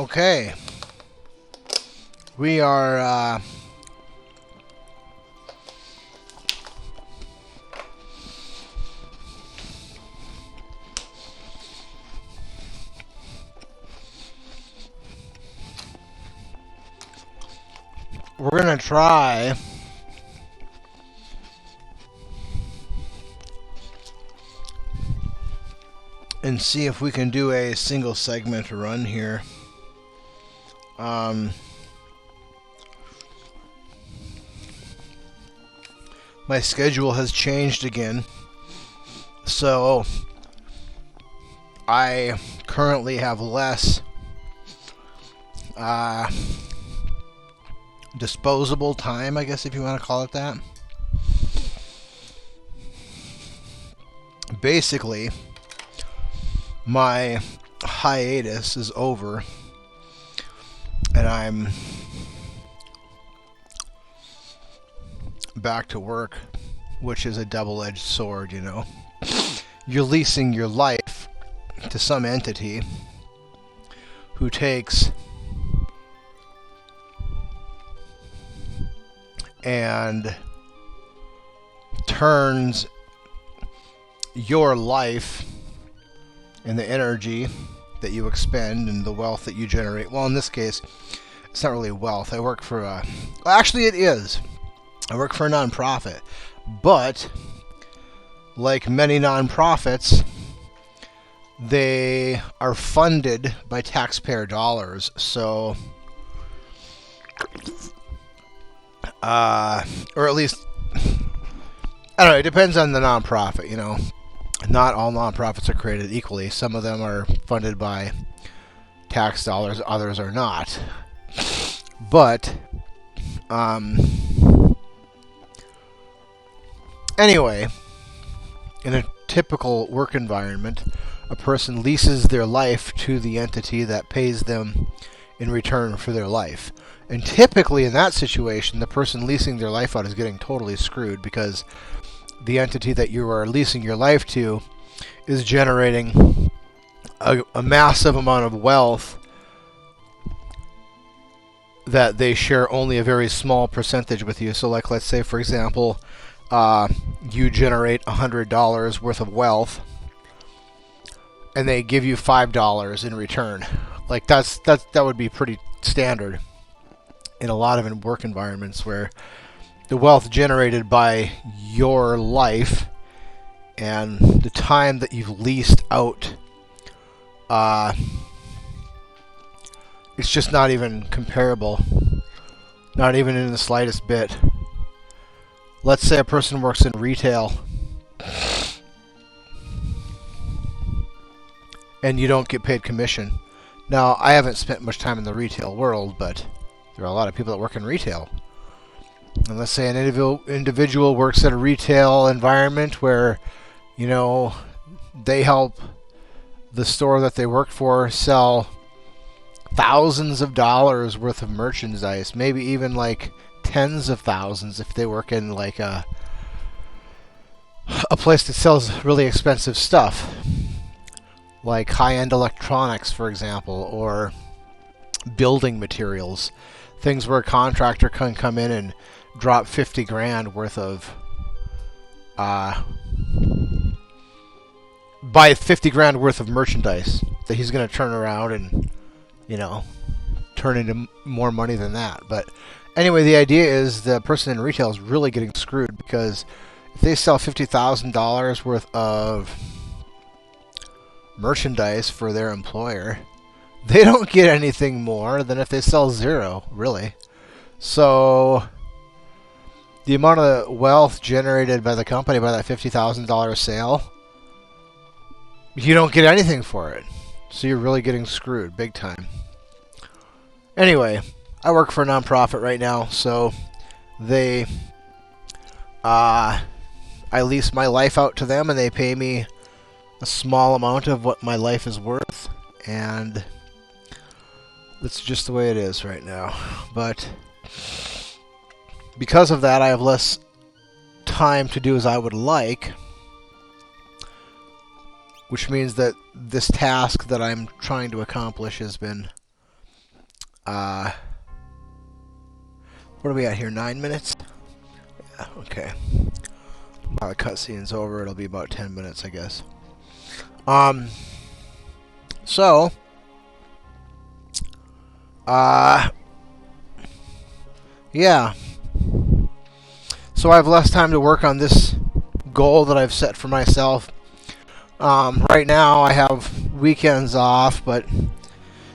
Okay. We are, we're gonna try and see if we can do a single segment run here. My schedule has changed again, so I currently have less disposable time, I guess, if you want to call it that. Basically, my hiatus is over, and I'm back to work, which is a double-edged sword, you know. You're leasing your life to some entity who takes and turns your life and the energy that you expend and the wealth that you generate. Well, in this case, it's not really wealth. I work for a... Well, actually, it is. I work for a nonprofit. But, like many nonprofits, they are funded by taxpayer dollars. So, or at least, I don't know, it depends on the nonprofit, you know. Not all nonprofits are created equally. Some of them are funded by tax dollars, others are not. But, anyway, in a typical work environment, a person leases their life to the entity that pays them in return for their life. And typically in that situation, the person leasing their life out is getting totally screwed because the entity that you are leasing your life to is generating a massive amount of wealth that they share only a very small percentage with you. So, like, let's say, for example, you generate $100 worth of wealth, and they give you $5 in return. Like, that would be pretty standard in a lot of work environments where the wealth generated by your life and the time that you've leased out, it's just not even comparable. Not even in the slightest bit. Let's say a person works in retail and you don't get paid commission. Now, I haven't spent much time in the retail world, but there are a lot of people that work in retail. And let's say an individual works at a retail environment where, you know, they help the store that they work for sell thousands of dollars worth of merchandise, maybe even like tens of thousands if they work in like a place that sells really expensive stuff, like high-end electronics, for example, or building materials, things where a contractor can come in and drop 50 grand worth of buy 50 grand worth of merchandise that he's going to turn around and, you know, turn into more money than that. But anyway, the idea is the person in retail is really getting screwed because if they sell $50,000 worth of merchandise for their employer, they don't get anything more than if they sell zero, really. So the amount of wealth generated by the company by that $50,000 sale, you don't get anything for it. So you're really getting screwed big time. Anyway, I work for a nonprofit right now, so they I lease my life out to them and they pay me a small amount of what my life is worth, and that's just the way it is right now. But because of that, I have less time to do as I would like, which means that this task that I'm trying to accomplish has been What are we at here? 9 minutes? Yeah, okay. While the cutscene's over, it'll be about 10 minutes, I guess. So, yeah. So I have less time to work on this goal that I've set for myself. Right now I have weekends off, but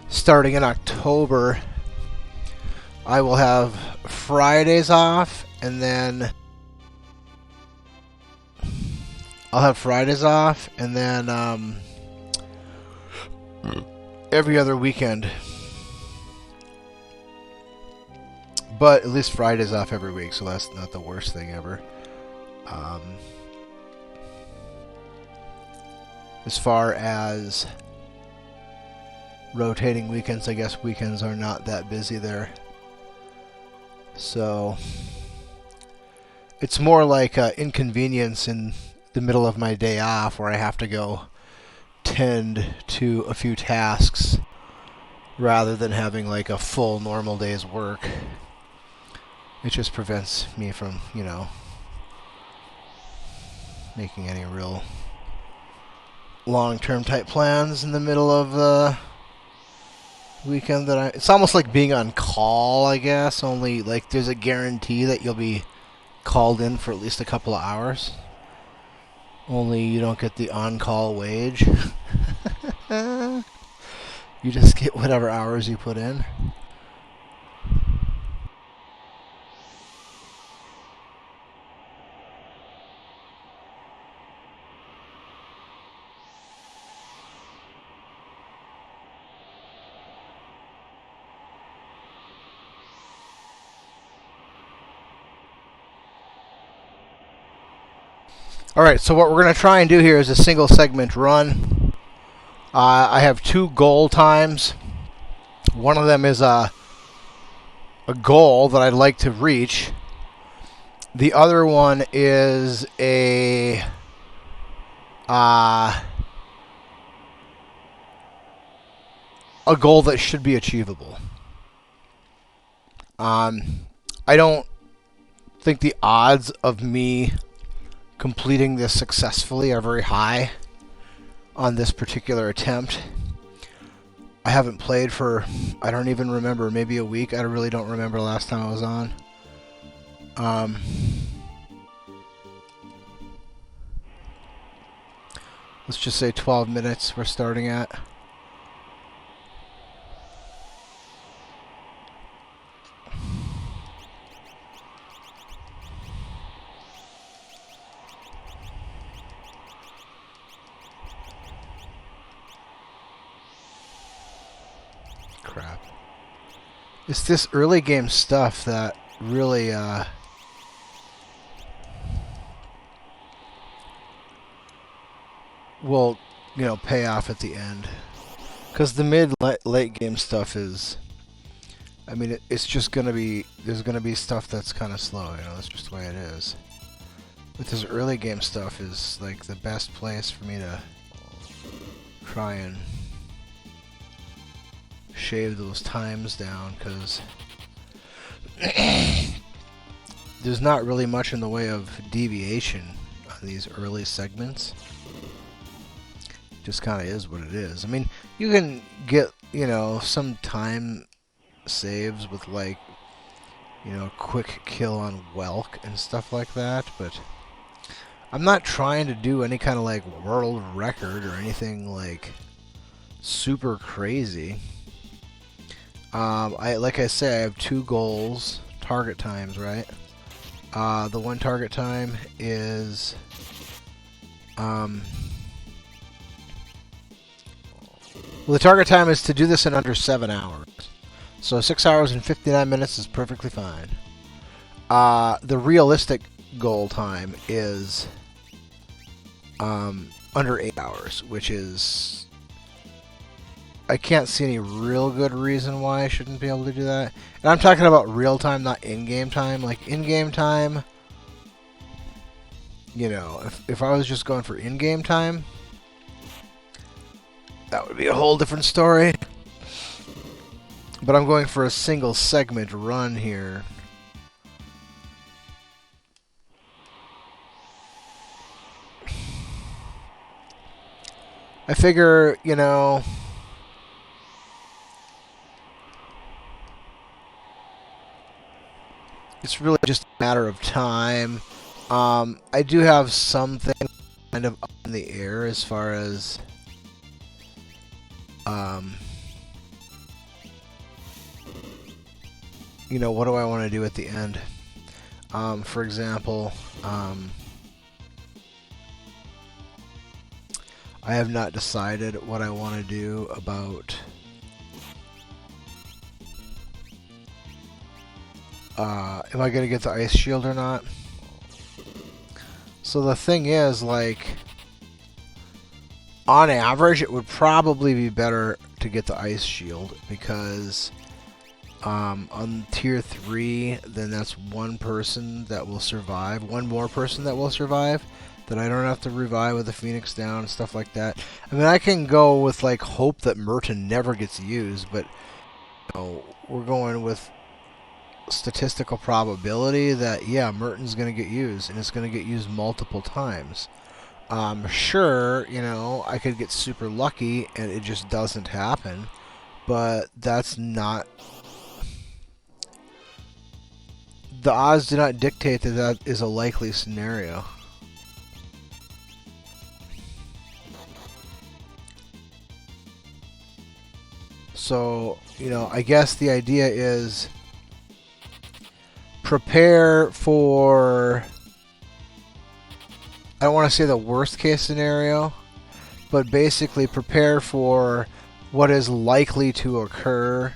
starting in October, I will have Fridays off, and then I'll have Fridays off, and then every other weekend. But at least Friday's off every week, so that's not the worst thing ever. As far as rotating weekends, I guess weekends are not that busy there. So it's more like an inconvenience in the middle of my day off where I have to go tend to a few tasks rather than having like a full normal day's work. It just prevents me from, you know, making any real long-term type plans in the middle of the weekend that it's almost like being on call, I guess, only like there's a guarantee that you'll be called in for at least a couple of hours. Only you don't get the on-call wage. You just get whatever hours you put in. Alright, so what we're going to try and do here is a single segment run. I have 2 goal times. One of them is a goal that I'd like to reach. The other one is a goal that should be achievable. I don't think the odds of me completing this successfully are very high on this particular attempt. I haven't played for, I don't even remember, maybe a week. I really don't remember the last time I was on. Let's just say 12 minutes we're starting at. Crap. It's this early game stuff that really will, you know, pay off at the end. Because the late game stuff is, I mean, it's just gonna be, there's gonna be stuff that's kind of slow, you know, that's just the way it is. But this early game stuff is like the best place for me to try and shave those times down, because there's not really much in the way of deviation on these early segments. Just kind of is what it is. I mean, you can get, you know, some time saves with, like, you know, quick kill on Welk and stuff like that, but I'm not trying to do any kind of like world record or anything like super crazy. Like I say, I have 2 goals, target times, right? The one target time is well, the target time is to do this in under 7 hours. So 6 hours and 59 minutes is perfectly fine. The realistic goal time is under 8 hours, which is, I can't see any real good reason why I shouldn't be able to do that. And I'm talking about real time, not in-game time. Like, in-game time, you know, if I was just going for in-game time, that would be a whole different story. But I'm going for a single segment run here. I figure, you know, it's really just a matter of time. I do have something kind of up in the air as far as you know, what do I want to do at the end? For example, I have not decided what I want to do about am I going to get the ice shield or not? So the thing is, like, on average, it would probably be better to get the ice shield because on tier 3, then that's one person that will survive, one more person that will survive, that I don't have to revive with the Phoenix down and stuff like that. I mean, I can go with, like, hope that Merton never gets used, but you know, we're going with statistical probability that, yeah, Merton's going to get used, and it's going to get used multiple times. Sure, you know, I could get super lucky and it just doesn't happen, but that's not... The odds do not dictate that that is a likely scenario. So, you know, I guess the idea is prepare for, I don't want to say the worst case scenario, but basically prepare for what is likely to occur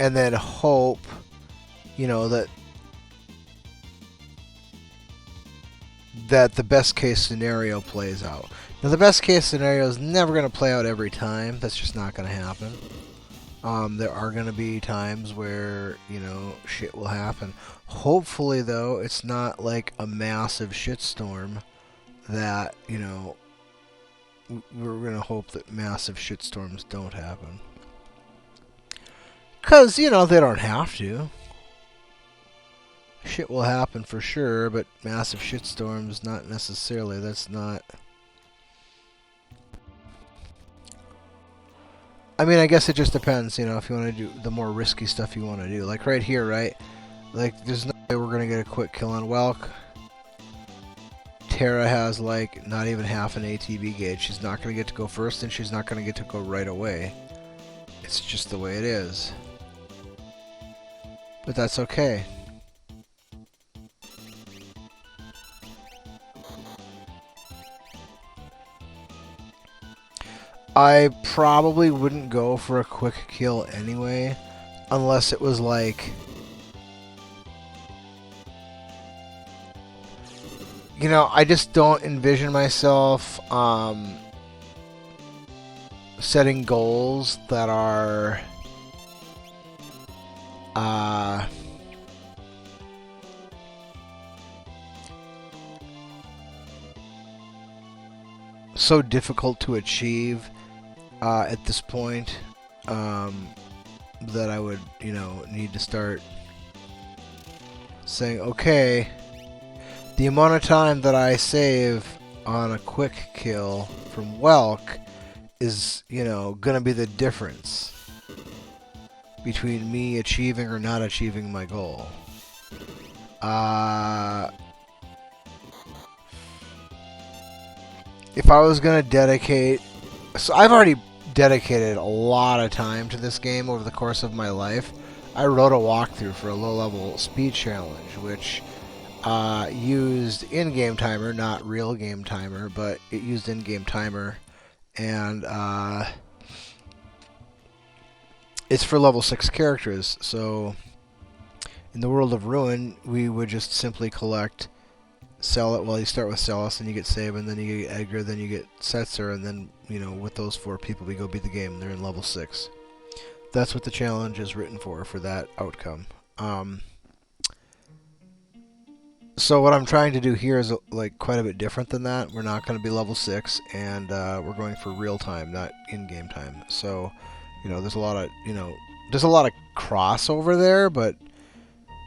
and then hope, you know, that the best case scenario plays out. Now, the best case scenario is never going to play out every time. That's just not going to happen. There are going to be times where, you know, shit will happen. Hopefully, though, it's not like a massive shitstorm that, you know, we're going to hope that massive shitstorms don't happen. Because, you know, they don't have to. Shit will happen for sure, but massive shitstorms, not necessarily. That's not... I mean, I guess it just depends, you know, if you want to do the more risky stuff you want to do. Like right here, right? Like, there's no way we're going to get a quick kill on Welk. Terra has, like, not even half an ATB gauge. She's not going to get to go first, and she's not going to get to go right away. It's just the way it is. But that's okay. I probably wouldn't go for a quick kill anyway, unless it was like, you know, I just don't envision myself setting goals that are so difficult to achieve at this point that I would, you know, need to start saying, okay, the amount of time that I save on a quick kill from Welk is, you know, gonna be the difference between me achieving or not achieving my goal. If I was gonna dedicate... So I've already dedicated a lot of time to this game over the course of my life. I wrote a walkthrough for a low-level speed challenge, which used in-game timer, not real game timer, but it used in-game timer, and it's for level 6 characters. So in the world of Ruin, we would just simply collect Celis. Well, you start with Celis, and you get Sabin, then you get Edgar, then you get Setzer, and then, you know, with those 4 people, we go beat the game. They're in level 6. That's what the challenge is written for that outcome. So what I'm trying to do here is like quite a bit different than that. We're not going to be level 6, and we're going for real time, not in-game time. So, you know, there's a lot of, you know, There's a lot of crossover there, but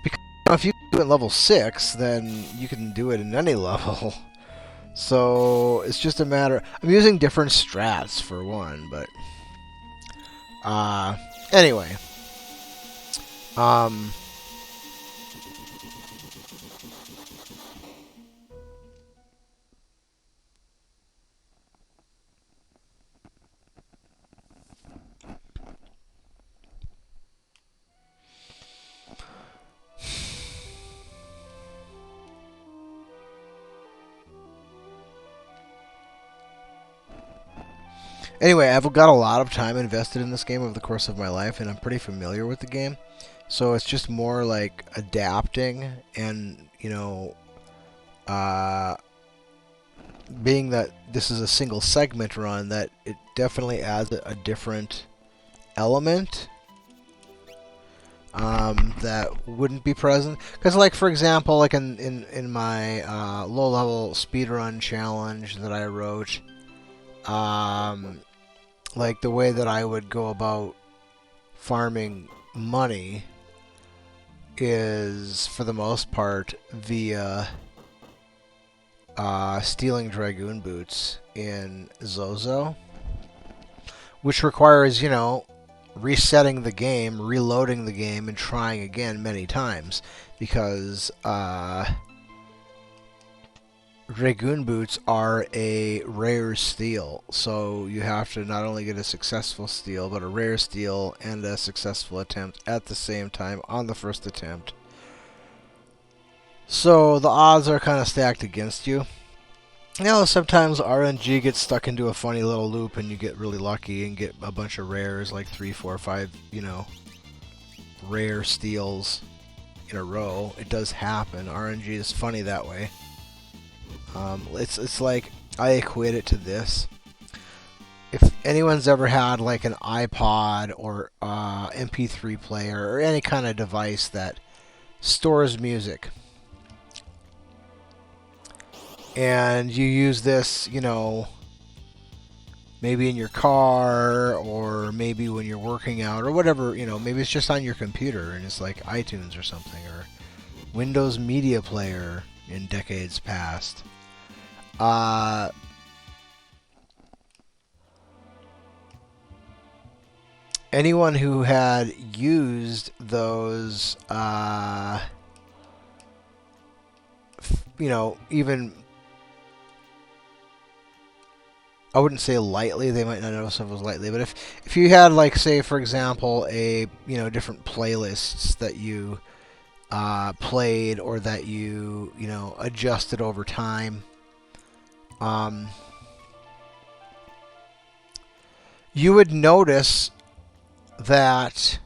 because if you do it at level 6, then you can do it in any level. So it's just a matter. I'm using different strats for one, but anyway. Anyway, I've got a lot of time invested in this game over the course of my life, and I'm pretty familiar with the game. So it's just more like adapting and, being that this is a single segment run, that it definitely adds a different element that wouldn't be present. Because, like, for example, like in my low-level speedrun challenge that I wrote, like the way that I would go about farming money is, for the most part, via stealing Dragoon boots in Zozo, which requires, resetting the game, reloading the game, and trying again many times, because Dragoon boots are a rare steal, so you have to not only get a successful steal, but a rare steal and a successful attempt at the same time on the first attempt. So the odds are kind of stacked against you. Sometimes RNG gets stuck into a funny little loop and you get really lucky and get a bunch of rares, like 3, 4, 5, rare steals in a row. It does happen. RNG is funny that way. It's like, I equate it to this. If anyone's ever had like an iPod or MP3 player or any kind of device that stores music, and you use this, maybe in your car or maybe when you're working out or whatever, maybe it's just on your computer and it's like iTunes or something, or Windows Media Player in decades past. Anyone who had used those, even, I wouldn't say lightly, they might not notice if it was lightly, but if you had, like, say, for example, a, different playlists that you played or that you, adjusted over time, you would notice that,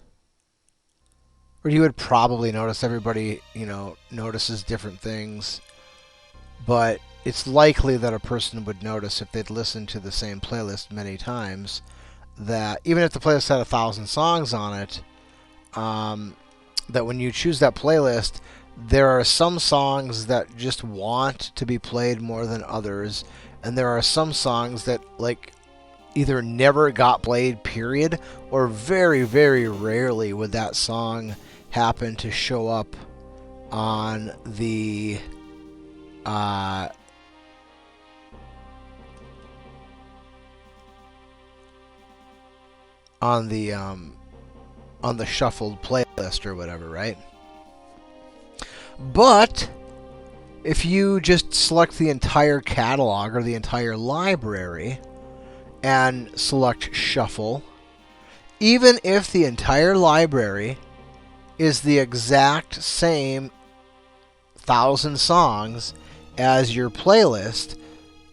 or you would probably notice, everybody, notices different things, but it's likely that a person would notice, if they'd listened to the same playlist many times, that even if the playlist had 1,000 songs on it, that when you choose that playlist, there are some songs that just want to be played more than others, and there are some songs that, like, either never got played, period, or very, very rarely would that song happen to show up on the on the shuffled playlist or whatever, right? But if you just select the entire catalog or the entire library and select shuffle, even if the entire library is the exact same 1,000 songs as your playlist,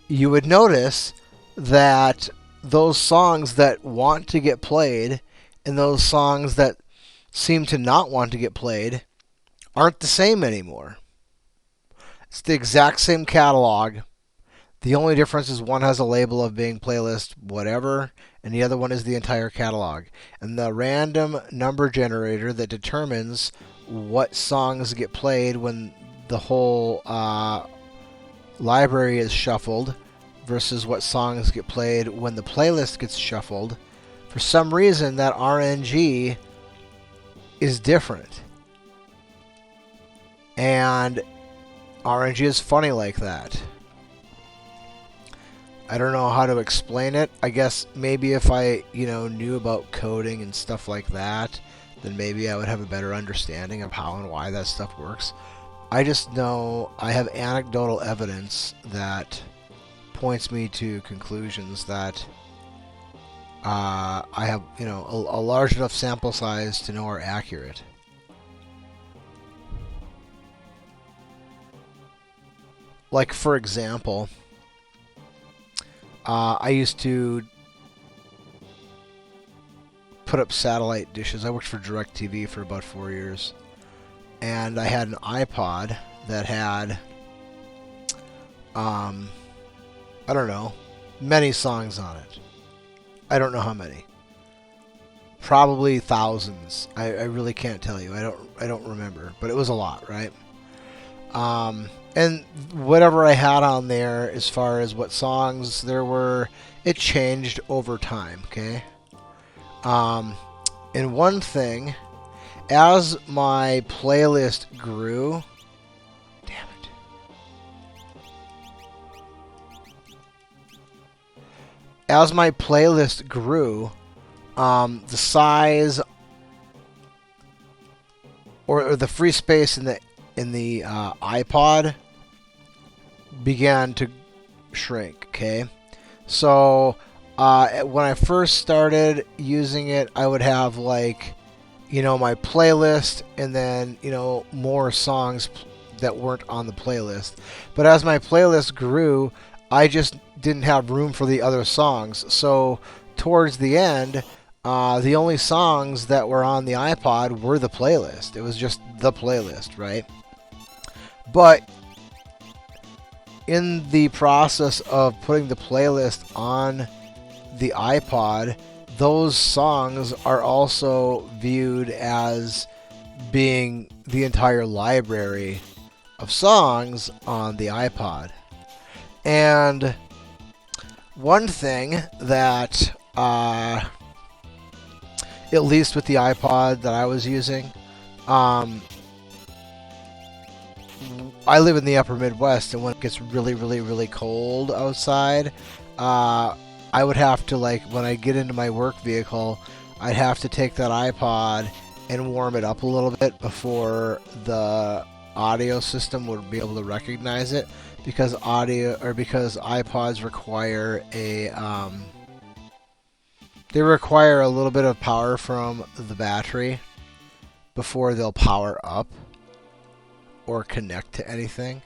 you would notice that those songs that want to get played and those songs that seem to not want to get played aren't the same anymore. It's the exact same catalog. The only difference is one has a label of being playlist whatever, and the other one is the entire catalog. And the random number generator that determines what songs get played when the whole library is shuffled versus what songs get played when the playlist gets shuffled, for some reason that RNG is different. And RNG is funny like that. I don't know how to explain it. I guess maybe if I, knew about coding and stuff like that, then maybe I would have a better understanding of how and why that stuff works. I just know I have anecdotal evidence that points me to conclusions that I have, a large enough sample size to know are accurate. Like, for example, I used to put up satellite dishes. I worked for DirecTV for about 4 years. And I had an iPod that had, I don't know, many songs on it. I don't know how many. Probably thousands. I really can't tell you. I don't remember. But it was a lot, right? And whatever I had on there, as far as what songs there were, it changed over time, okay? And one thing, as my playlist grew... Damn it. As my playlist grew, the size or the free space in the iPod began to shrink, okay? So when I first started using it, I would have like, my playlist and then, more songs that weren't on the playlist. But as my playlist grew, I just didn't have room for the other songs. So towards the end, the only songs that were on the iPod were the playlist. It was just the playlist, right? But in the process of putting the playlist on the iPod, those songs are also viewed as being the entire library of songs on the iPod. And one thing that, at least with the iPod that I was using, I live in the upper Midwest, and when it gets really, really, really cold outside, I would have to, when I get into my work vehicle, I'd have to take that iPod and warm it up a little bit before the audio system would be able to recognize it, because iPods require they require a little bit of power from the battery before they'll power up or connect to anything.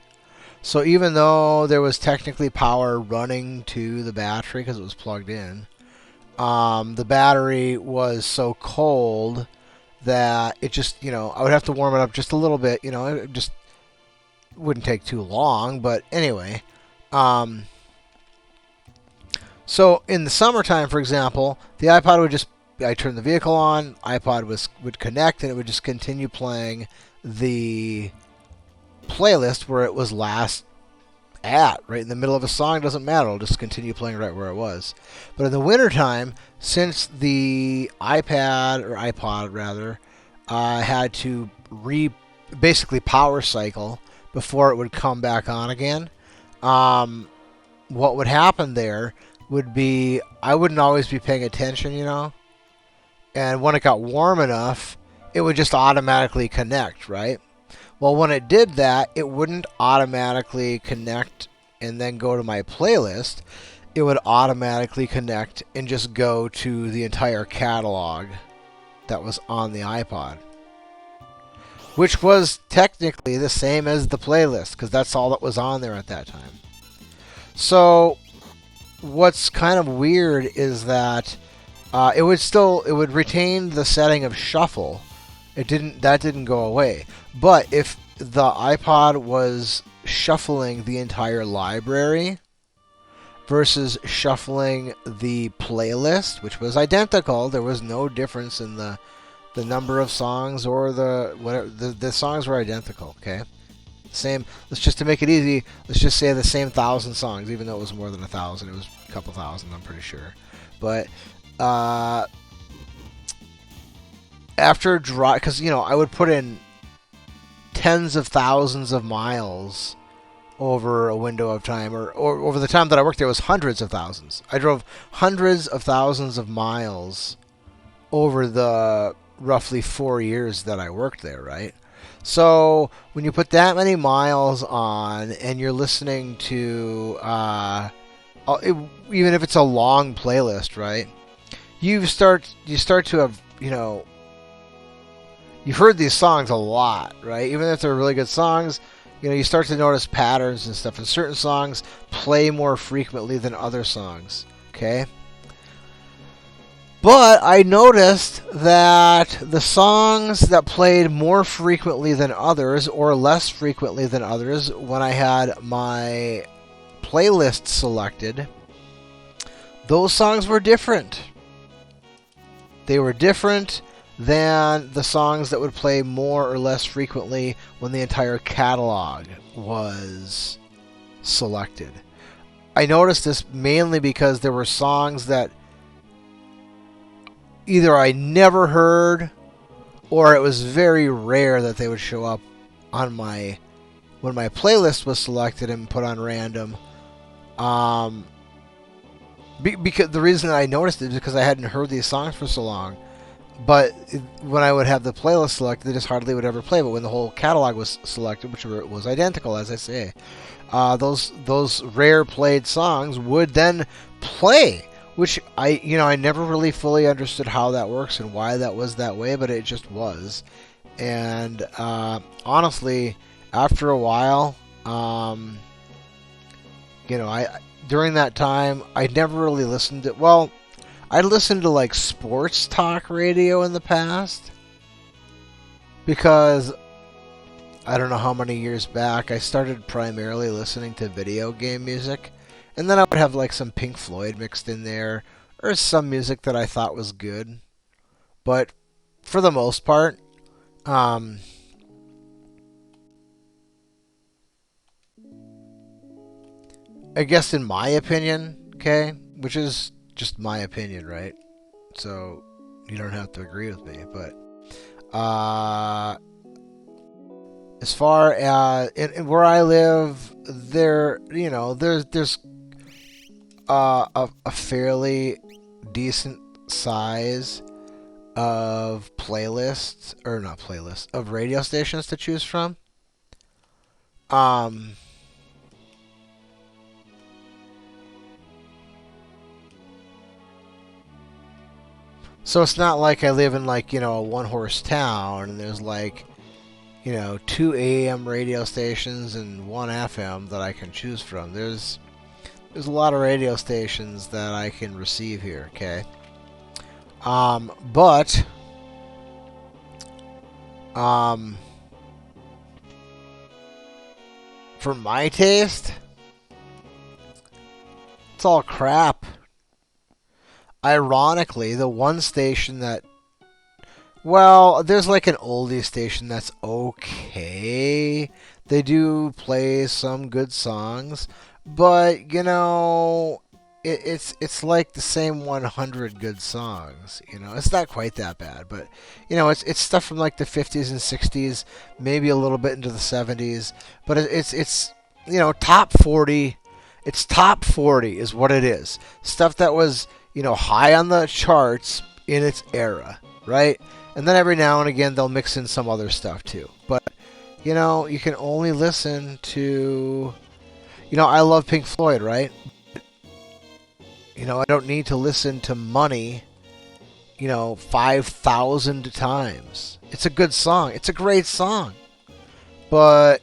So even though there was technically power running to the battery because it was plugged in, the battery was so cold that it just, I would have to warm it up just a little bit. It just wouldn't take too long. But anyway, so in the summertime, for example, the iPod would just, I turned the vehicle on, iPod would connect, and it would just continue playing the playlist where it was last at, right in the middle of a song. Doesn't matter, it'll just continue playing right where it was. But in the wintertime, since the iPod rather, had to basically power cycle before it would come back on again, what would happen there would be, I wouldn't always be paying attention, and when it got warm enough, it would just automatically connect, right? Well, when it did that, it wouldn't automatically connect and then go to my playlist. It would automatically connect and just go to the entire catalog that was on the iPod, which was technically the same as the playlist, because that's all that was on there at that time. So what's kind of weird is that it would retain the setting of shuffle. That didn't go away. But if the iPod was shuffling the entire library versus shuffling the playlist, which was identical, there was no difference in the number of songs or the songs were identical, okay? Same. Let's just, to make it easy, let's just say the same 1,000 songs, even though it was more than 1,000. It was a couple thousand, I'm pretty sure. But after drive, because I would put in tens of thousands of miles over a window of time, or over the time that I worked there was hundreds of thousands. I drove hundreds of thousands of miles over the roughly 4 years that I worked there, right? So when you put that many miles on and you're listening to, even if it's a long playlist, right? You start to have, you've heard these songs a lot, right? Even if they're really good songs, you start to notice patterns and stuff. And certain songs play more frequently than other songs, okay? But I noticed that the songs that played more frequently than others, or less frequently than others, when I had my playlist selected, those songs were different. They were different than the songs that would play more or less frequently when the entire catalog was selected. I noticed this mainly because there were songs that either I never heard, or it was very rare that they would show up on when my playlist was selected and put on random. Because the reason that I noticed it is because I hadn't heard these songs for so long. But when I would have the playlist selected, they just hardly would ever play. But when the whole catalog was selected, which was identical, as I say, those rare played songs would then play. Which I never really fully understood how that works and why that was that way, but it just was. And honestly, after a while, during that time, I never really listened to. Well, I listened to like sports talk radio in the past because I don't know how many years back I started primarily listening to video game music, and then I would have like some Pink Floyd mixed in there or some music that I thought was good. But for the most part, I guess in my opinion, okay, which is just my opinion, right? So you don't have to agree with me, but as far as in where I live, there's a fairly decent size of playlists, or not playlists, of radio stations to choose from. So it's not like I live in like, a one-horse town and there's like, 2 AM radio stations and 1 FM that I can choose from. There's a lot of radio stations that I can receive here, okay? But for my taste, it's all crap. Ironically, the one station that, well, there's like an oldie station that's okay. They do play some good songs, but it's like the same 100 good songs. It's not quite that bad, but it's stuff from like the 50s and 60s, maybe a little bit into the 70s, but it's top 40. It's top 40 is what it is. Stuff that was high on the charts in its era, right? And then every now and again they'll mix in some other stuff too. But you can only listen to, I love Pink Floyd, right? I don't need to listen to Money, 5,000 times. It's a good song. It's a great song. But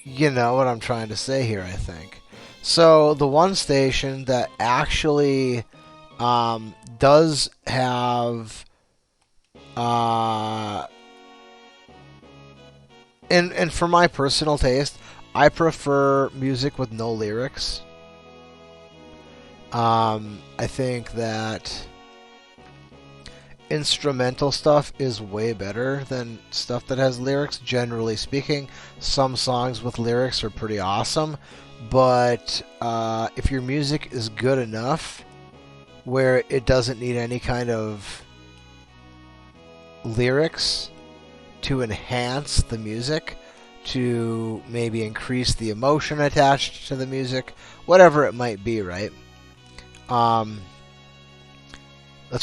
you know what I'm trying to say here, I think. So the one station that actually does have and for my personal taste, I prefer music with no lyrics. I think that instrumental stuff is way better than stuff that has lyrics, generally speaking. Some songs with lyrics are pretty awesome, but if your music is good enough where it doesn't need any kind of lyrics to enhance the music, to maybe increase the emotion attached to the music, whatever it might be, right? That's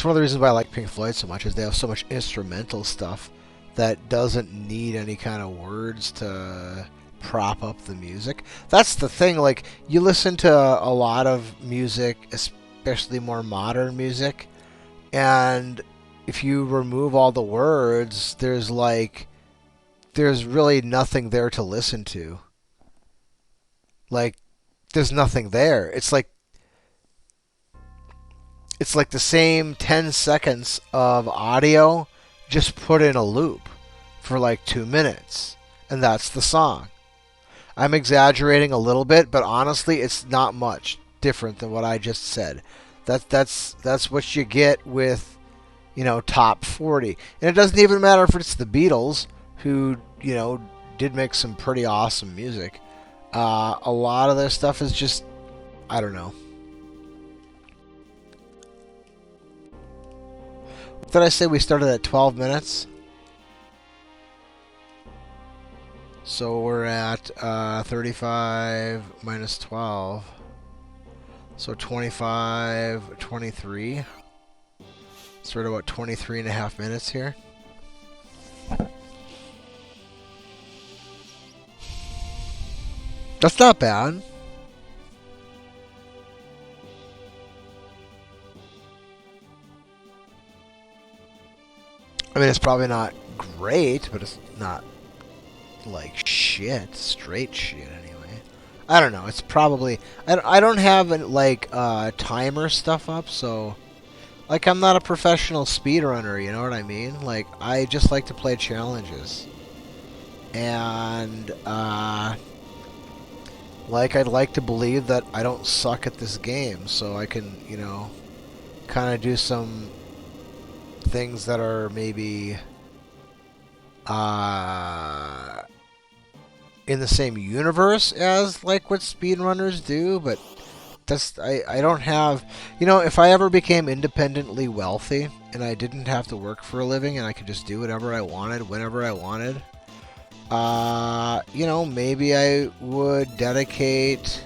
one of the reasons why I like Pink Floyd so much, is they have so much instrumental stuff that doesn't need any kind of words to prop up the music. That's the thing, like, you listen to a lot of music, especially more modern music, and if you remove all the words, there's really nothing there to listen to. Like, there's nothing there. It's like the same 10 seconds of audio just put in a loop for like 2 minutes, and that's the song. I'm exaggerating a little bit, but honestly, it's not much different than what I just said. That's what you get with, top 40. And it doesn't even matter if it's the Beatles, who, did make some pretty awesome music. A lot of their stuff is just, I don't know. Did I say we started at 12 minutes? So we're at 35 minus 12. So 25, 23. So we're at about 23 and a half minutes here. That's not bad. I mean, it's probably not great, but it's not like shit, straight shit anyway. I don't know. It's probably I don't have like timer stuff up, so like I'm not a professional speedrunner. You know what I mean? Like I just like to play challenges, and like I'd like to believe that I don't suck at this game, so I can kind of do some things that are maybe in the same universe as like what speedrunners do, but I don't have, if I ever became independently wealthy and I didn't have to work for a living and I could just do whatever I wanted whenever I wanted, maybe I would dedicate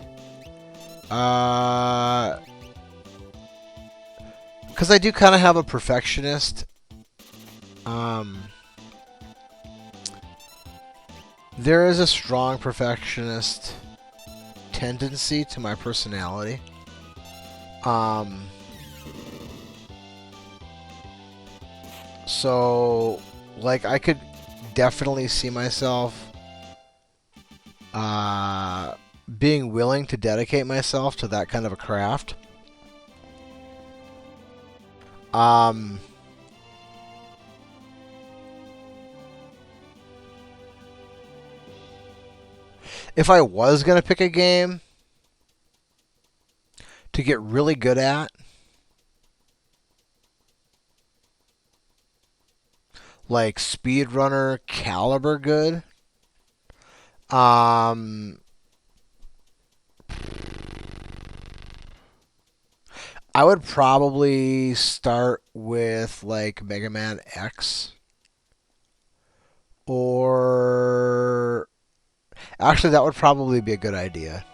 because I do kind of have a perfectionist there is a strong perfectionist tendency to my personality. So like I could definitely see myself being willing to dedicate myself to that kind of a craft. If I was going to pick a game to get really good at, like speedrunner caliber good, I would probably start with like Mega Man X, or actually that would probably be a good idea.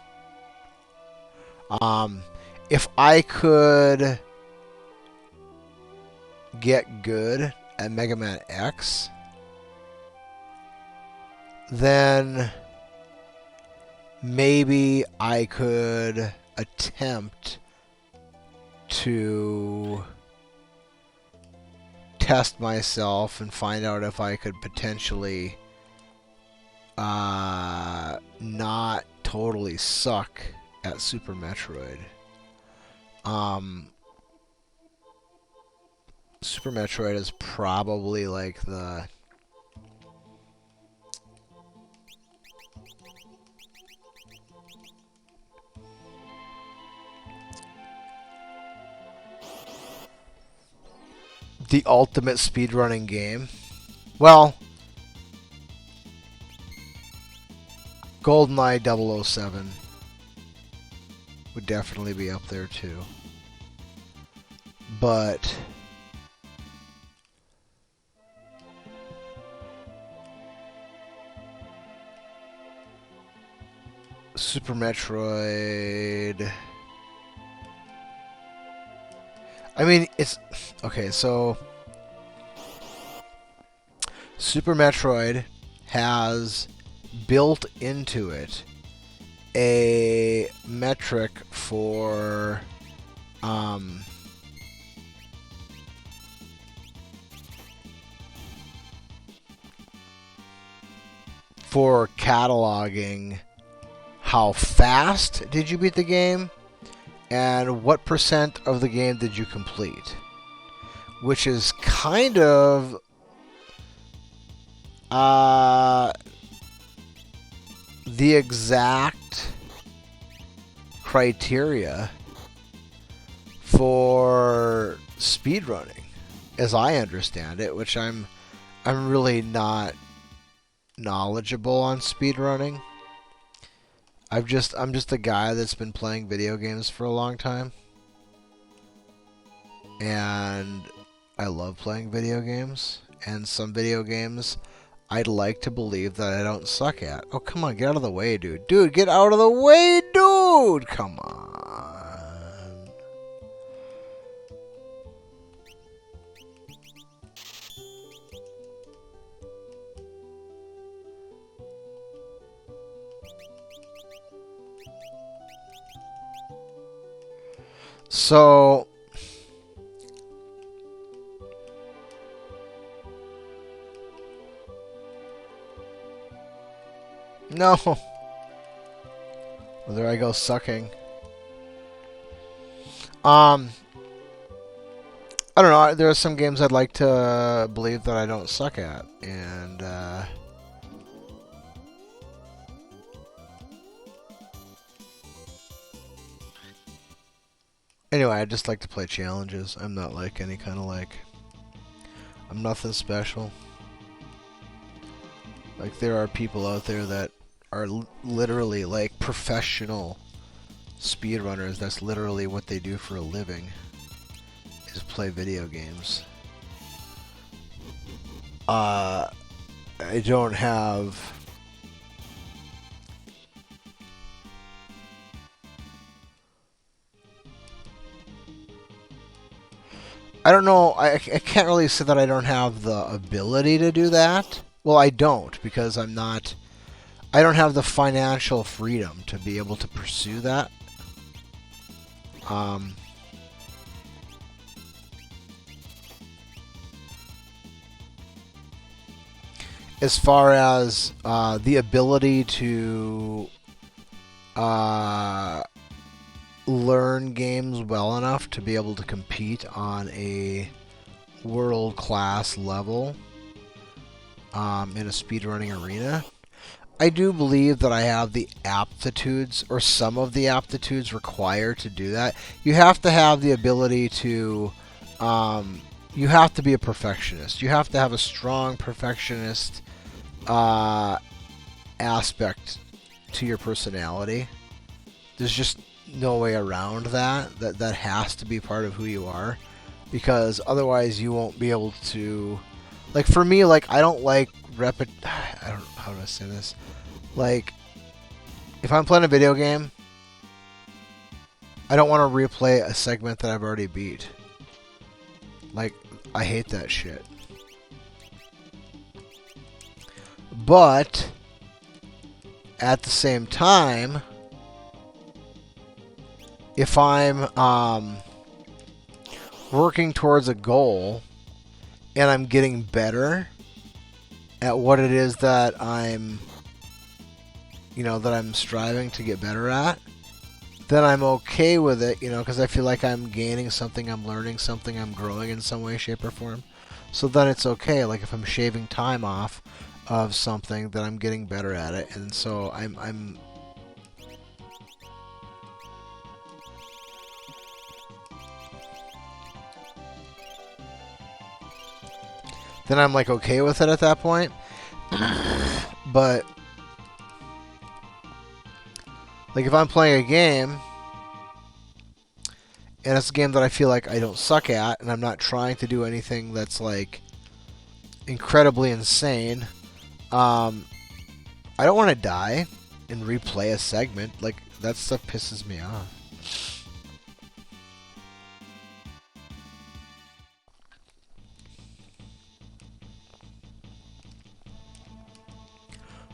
If I could get good at Mega Man X, then maybe I could attempt to test myself and find out if I could potentially not totally suck at Super Metroid. Super Metroid is probably like the ultimate speedrunning game. Well, GoldenEye 007 would definitely be up there too. But Super Metroid. I mean, it's okay. So Super Metroid has built into it a metric for cataloging how fast did you beat the game and what % of the game did you complete, which is kind of the exact criteria for speedrunning, as I understand it, which I'm really not knowledgeable on speedrunning. I'm just a guy that's been playing video games for a long time, and I love playing video games. And some video games I'd like to believe that I don't suck at. Oh, come on, get out of the way, dude. Dude, get out of the way, dude! Come on. So no. Well, there I go sucking. I don't know. There are some games I'd like to believe that I don't suck at, and anyway, I just like to play challenges. I'm not like any kind of like. I'm nothing special. Like, there are people out there that are literally like professional speedrunners. That's literally what they do for a living, is play video games. I don't have I don't know. I can't really say that I don't have the ability to do that. Well, I don't, because I'm not. I don't have the financial freedom to be able to pursue that. As far as the ability to learn games well enough to be able to compete on a world-class level in a speedrunning arena, I do believe that I have the aptitudes, or some of the aptitudes required to do that. You have to have the ability to, you have to be a perfectionist. You have to have a strong perfectionist aspect to your personality. There's just no way around that. That has to be part of who you are, because otherwise you won't be able to. Like, for me, like, I don't like I don't. How do I say this? Like, if I'm playing a video game, I don't want to replay a segment that I've already beat. Like, I hate that shit. But at the same time, if I'm working towards a goal and I'm getting better at what it is that I'm striving to get better at, then I'm okay with it, because I feel like I'm gaining something, I'm learning something, I'm growing in some way, shape, or form. So then it's okay. Like, if I'm shaving time off of something, then I'm getting better at it, and so I'm then I'm like okay with it at that point. But like, if I'm playing a game and it's a game that I feel like I don't suck at, and I'm not trying to do anything that's like incredibly insane, I don't want to die. and replay a segment. Like, that stuff pisses me off.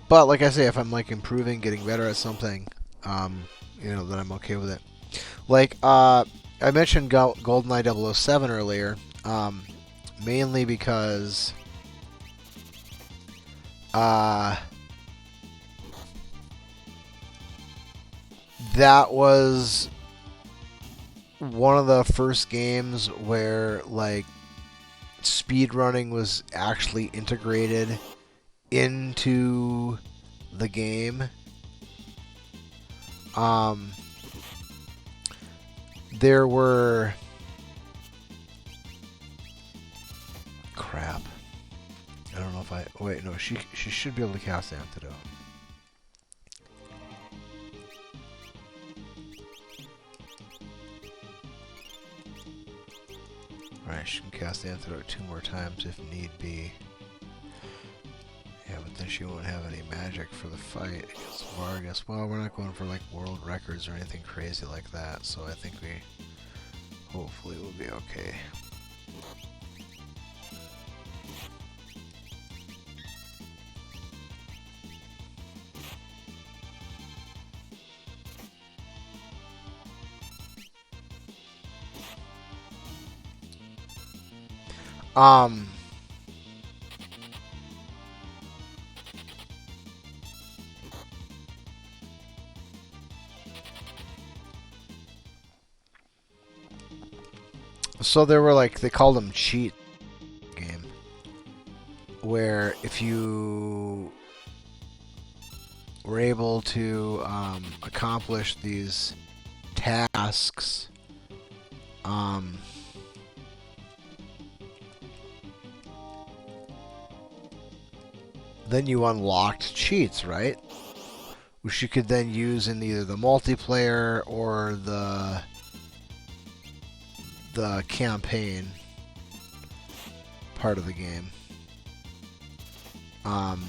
But like I say, if I'm like improving, getting better at something, then I'm okay with it. Like, I mentioned GoldenEye 007 earlier, mainly because that was one of the first games where like speedrunning was actually integrated into the game. There were... Crap. I don't know if I... Wait, no, she should be able to cast Antidote. Alright, she can cast Antidote 2 more times if need be. Yeah, but then she won't have any magic for the fight against Vargas. Well, we're not going for like world records or anything crazy like that, so I think we hopefully will be okay. So there were like, they called them cheat game, where if you were able to accomplish these tasks, then you unlocked cheats, right? Which you could then use in either the multiplayer or the campaign part of the game. Come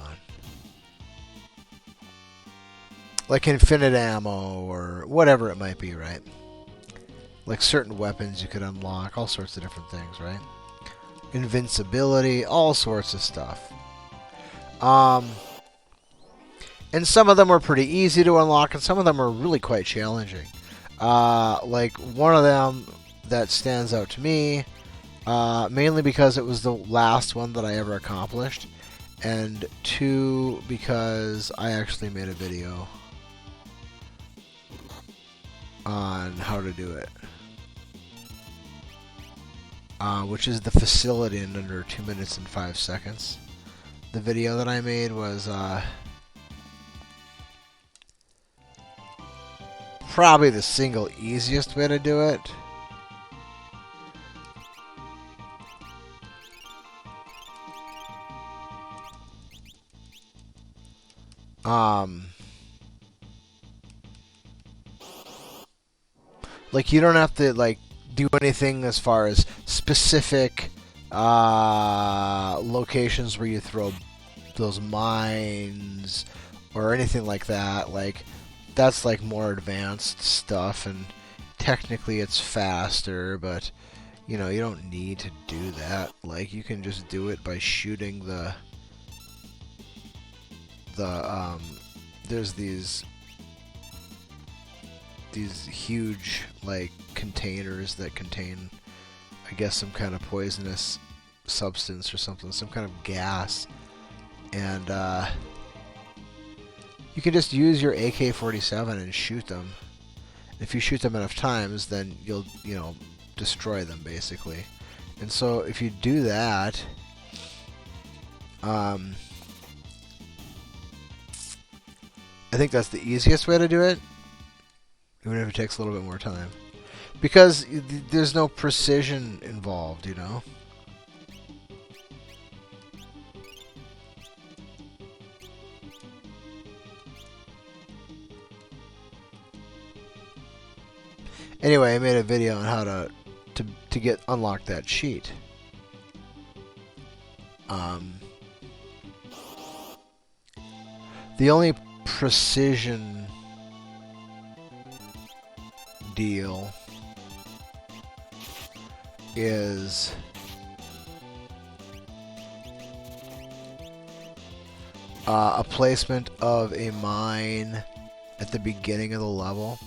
on. Like infinite ammo or whatever it might be, right? Like certain weapons you could unlock, all sorts of different things, right? Invincibility, all sorts of stuff. And some of them were pretty easy to unlock, and some of them were really quite challenging. Like one of them that stands out to me, mainly because it was the last one that I ever accomplished, and 2, because I actually made a video on how to do it. Which is the facility in under 2 minutes and 5 seconds. The video that I made was probably the single easiest way to do it. Like, you don't have to like do anything as far as specific locations where you throw those mines or anything like that. Like, that's like more advanced stuff, and technically it's faster, but you know, you don't need to do that. Like, you can just do it by shooting there's these huge like containers that contain, I guess, some kind of poisonous substance or something, some kind of gas, and you can just use your AK-47 and shoot them. If you shoot them enough times, then you'll, destroy them, basically. And so if you do that, I think that's the easiest way to do it, even if it takes a little bit more time. Because there's no precision involved, you know? Anyway, I made a video on how to unlock that cheat. The only precision deal is a placement of a mine at the beginning of the level.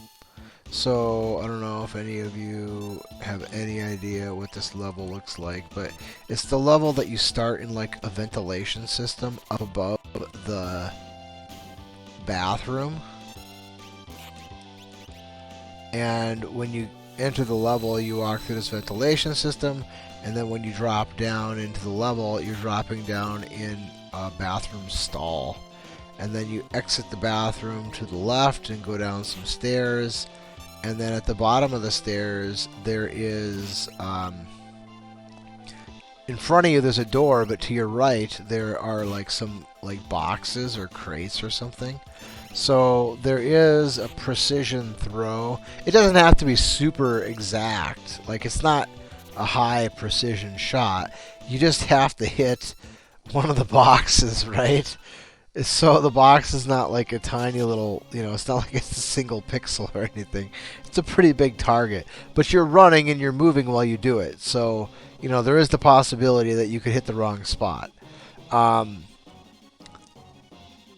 So I don't know if any of you have any idea what this level looks like, but it's the level that you start in like a ventilation system up above the bathroom. And when you enter the level, you walk through this ventilation system, and then when you drop down into the level, you're dropping down in a bathroom stall. And then you exit the bathroom to the left and go down some stairs. And then at the bottom of the stairs, there is, in front of you there's a door, but to your right there are like some like boxes or crates or something. So there is a precision throw. It doesn't have to be super exact. Like, it's not a high precision shot. You just have to hit one of the boxes, right? So the box is not like a tiny little, it's not like it's a single pixel or anything. It's a pretty big target. But you're running and you're moving while you do it. So, there is the possibility that you could hit the wrong spot.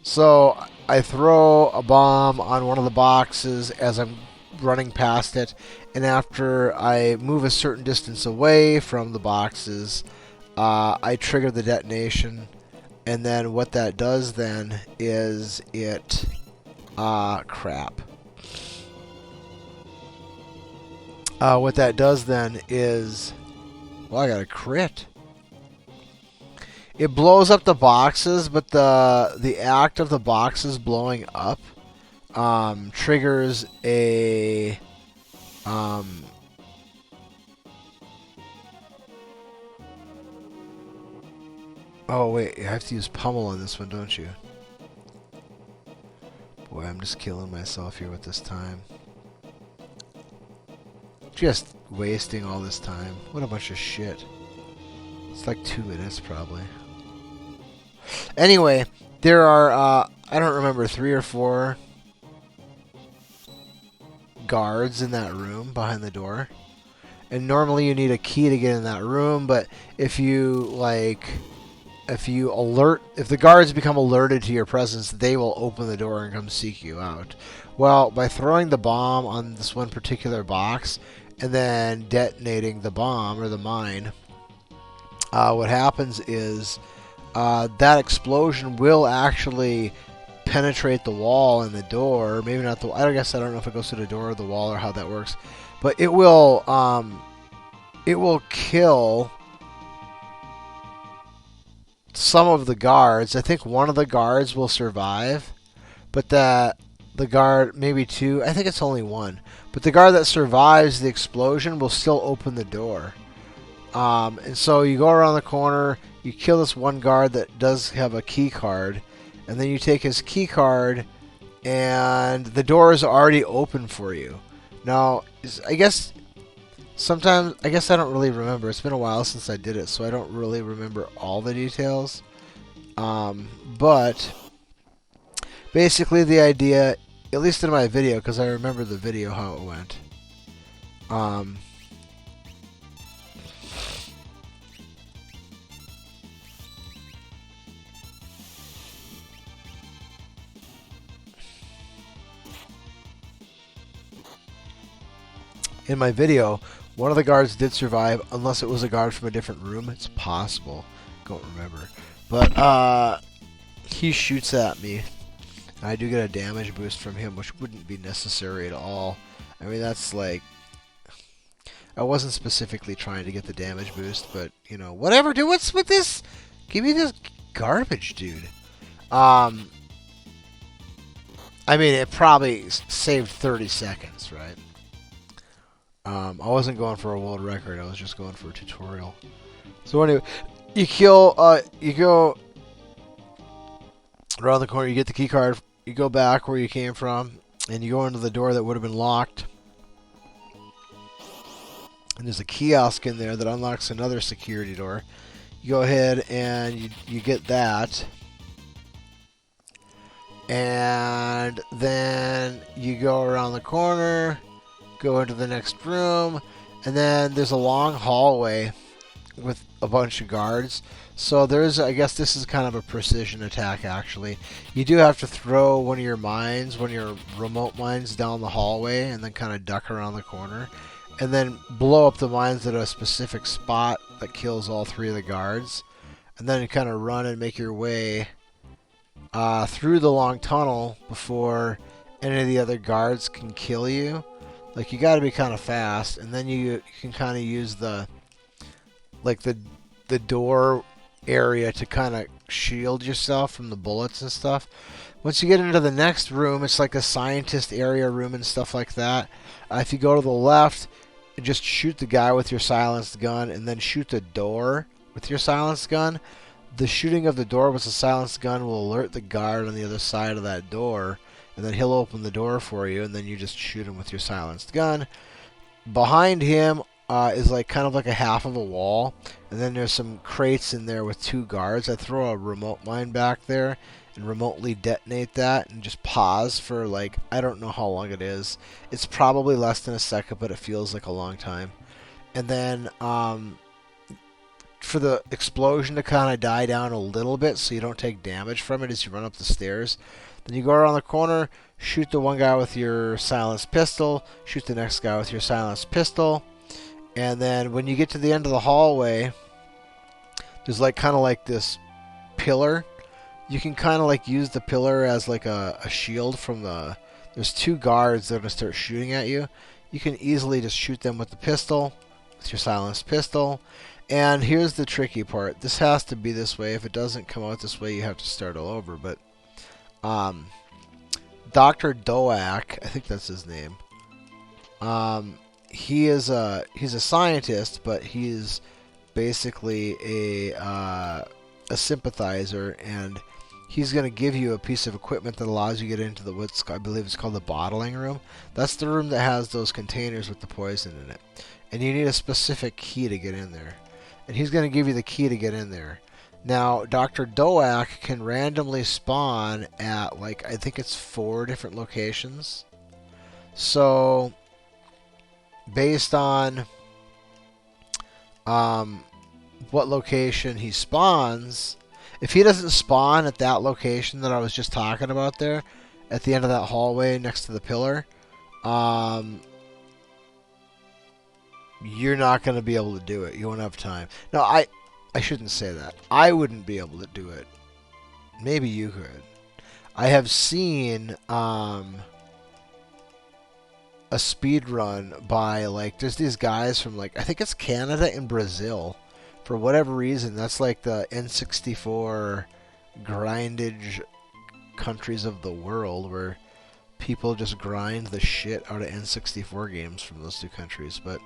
So I throw a bomb on one of the boxes as I'm running past it. And after I move a certain distance away from the boxes, I trigger the detonation. And then what that does then is it... crap. What that does then is... Well, I got a crit. It blows up the boxes, but the act of the boxes blowing up triggers a... Oh, wait, you have to use pummel on this one, don't you? Boy, I'm just killing myself here with this time. Just wasting all this time. What a bunch of shit. It's like 2 minutes, probably. Anyway, there are, I don't remember, 3 or 4 guards in that room behind the door. And normally you need a key to get in that room, but if you, if the guards become alerted to your presence, they will open the door and come seek you out. Well, by throwing the bomb on this one particular box and then detonating the bomb or the mine, what happens is that explosion will actually penetrate the wall and the door. Maybe not the... I guess I don't know if it goes to the door or the wall or how that works, but it will kill some of the guards. I think one of the guards will survive, but the guard, maybe 2, I think it's only 1, but the guard that survives the explosion will still open the door. And so you go around the corner, you kill this one guard that does have a key card, and then you take his key card, and the door is already open for you. Now, I guess sometimes, I don't really remember. It's been a while since I did it, so I don't really remember all the details. But basically the idea, at least in my video, because I remember the video how it went. In my video, one of the guards did survive, unless it was a guard from a different room. It's possible. Don't remember. But, he shoots at me. And I do get a damage boost from him, which wouldn't be necessary at all. I mean, that's like... I wasn't specifically trying to get the damage boost, but, whatever. Dude, what's with this? Give me this garbage, dude. I mean, it probably saved 30 seconds, right? I wasn't going for a world record. I was just going for a tutorial. So anyway, you go around the corner, you get the key card, you go back where you came from, and you go into the door that would have been locked. And there's a kiosk in there that unlocks another security door. You go ahead and you get that. And then you go around the corner, go into the next room, and then there's a long hallway with a bunch of guards. So there's, I guess this is kind of a precision attack actually. You do have to throw one of your mines, one of your remote mines down the hallway and then kind of duck around the corner. And then blow up the mines at a specific spot that kills all three of the guards. And then you kind of run and make your way through the long tunnel before any of the other guards can kill you. Like, you got to be kind of fast, and then you can kind of use the door area to kind of shield yourself from the bullets and stuff. Once you get into the next room, it's like a scientist area room and stuff like that. If you go to the left, just shoot the guy with your silenced gun, and then shoot the door with your silenced gun. The shooting of the door with a silenced gun will alert the guard on the other side of that door, and then he'll open the door for you, and then you just shoot him with your silenced gun. Behind him is like kind of like a half of a wall, and then there's some crates in there with two guards. I throw a remote mine back there and remotely detonate that and just pause for, like, I don't know how long it is. It's probably less than a second, but it feels like a long time. And then for the explosion to kind of die down a little bit so you don't take damage from it as you run up the stairs, then you go around the corner, shoot the one guy with your silenced pistol, shoot the next guy with your silenced pistol, and then when you get to the end of the hallway, there's like kind of like this pillar. You can kind of like use the pillar as like a shield from the... There's two guards that are going to start shooting at you. You can easily just shoot them with the pistol, with your silenced pistol. And here's the tricky part. This has to be this way. If it doesn't come out this way, you have to start all over. But Dr. Doak, I think that's his name. He's a scientist, but he's basically a sympathizer, and he's going to give you a piece of equipment that allows you to get into the what's, I believe it's called the bottling room. That's the room that has those containers with the poison in it, and you need a specific key to get in there. And he's going to give you the key to get in there. Now, Dr. Doak can randomly spawn at, like, I think it's 4 different locations. So, based on what location he spawns, if he doesn't spawn at that location that I was just talking about there, at the end of that hallway next to the pillar, you're not going to be able to do it. You won't have time. No, I shouldn't say that. I wouldn't be able to do it. Maybe you could. I have seen a speed run by, like, there's these guys from, like, I think it's Canada and Brazil. For whatever reason, that's like the N64 grindage countries of the world, where people just grind the shit out of N64 games from those two countries. But